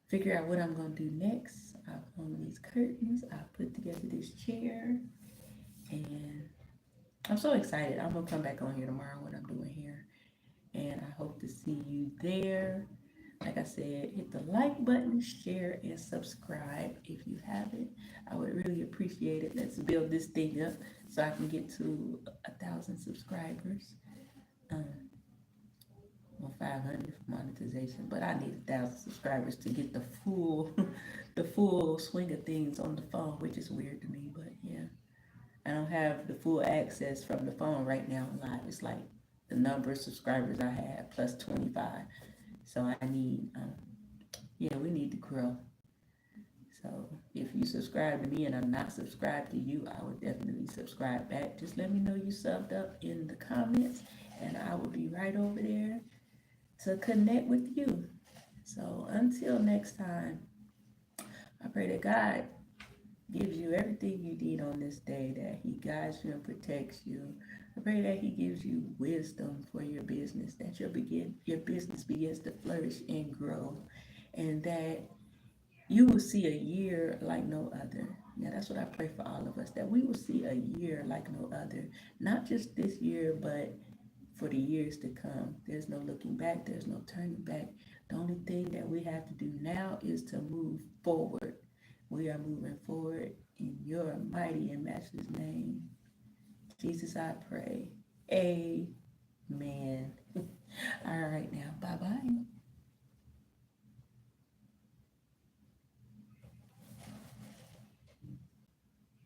figure out what I'm gonna do next. I've hung these curtains. I put together this chair, and I'm so excited. I'm gonna come back on here tomorrow when I'm doing hair, and I hope to see you there. Like I said, hit the like button, share, and subscribe if you haven't. I would really appreciate it. Let's build this thing up so I can get to 1,000 subscribers. On 500 for monetization, but I need 1,000 subscribers to get the full swing of things on the phone, which is weird to me. But yeah, I don't have the full access from the phone right now live. It's like the number of subscribers I have plus 25. So I need, we need to grow. So if you subscribe to me and I'm not subscribed to you, I would definitely subscribe back. Just let me know you subbed up in the comments, and I will be right over there to connect with you. So until next time, I pray that God gives you everything you need on this day, that He guides you and protects you. I pray that He gives you wisdom for your business, that your business begins to flourish and grow, and that you will see a year like no other. Yeah, that's what I pray for all of us, that we will see a year like no other. Not just this year, but for the years to come. There's no looking back. There's no turning back. The only thing that we have to do now is to move forward. We are moving forward in your mighty and matchless name. Jesus, I pray. Amen. All right now. Bye-bye.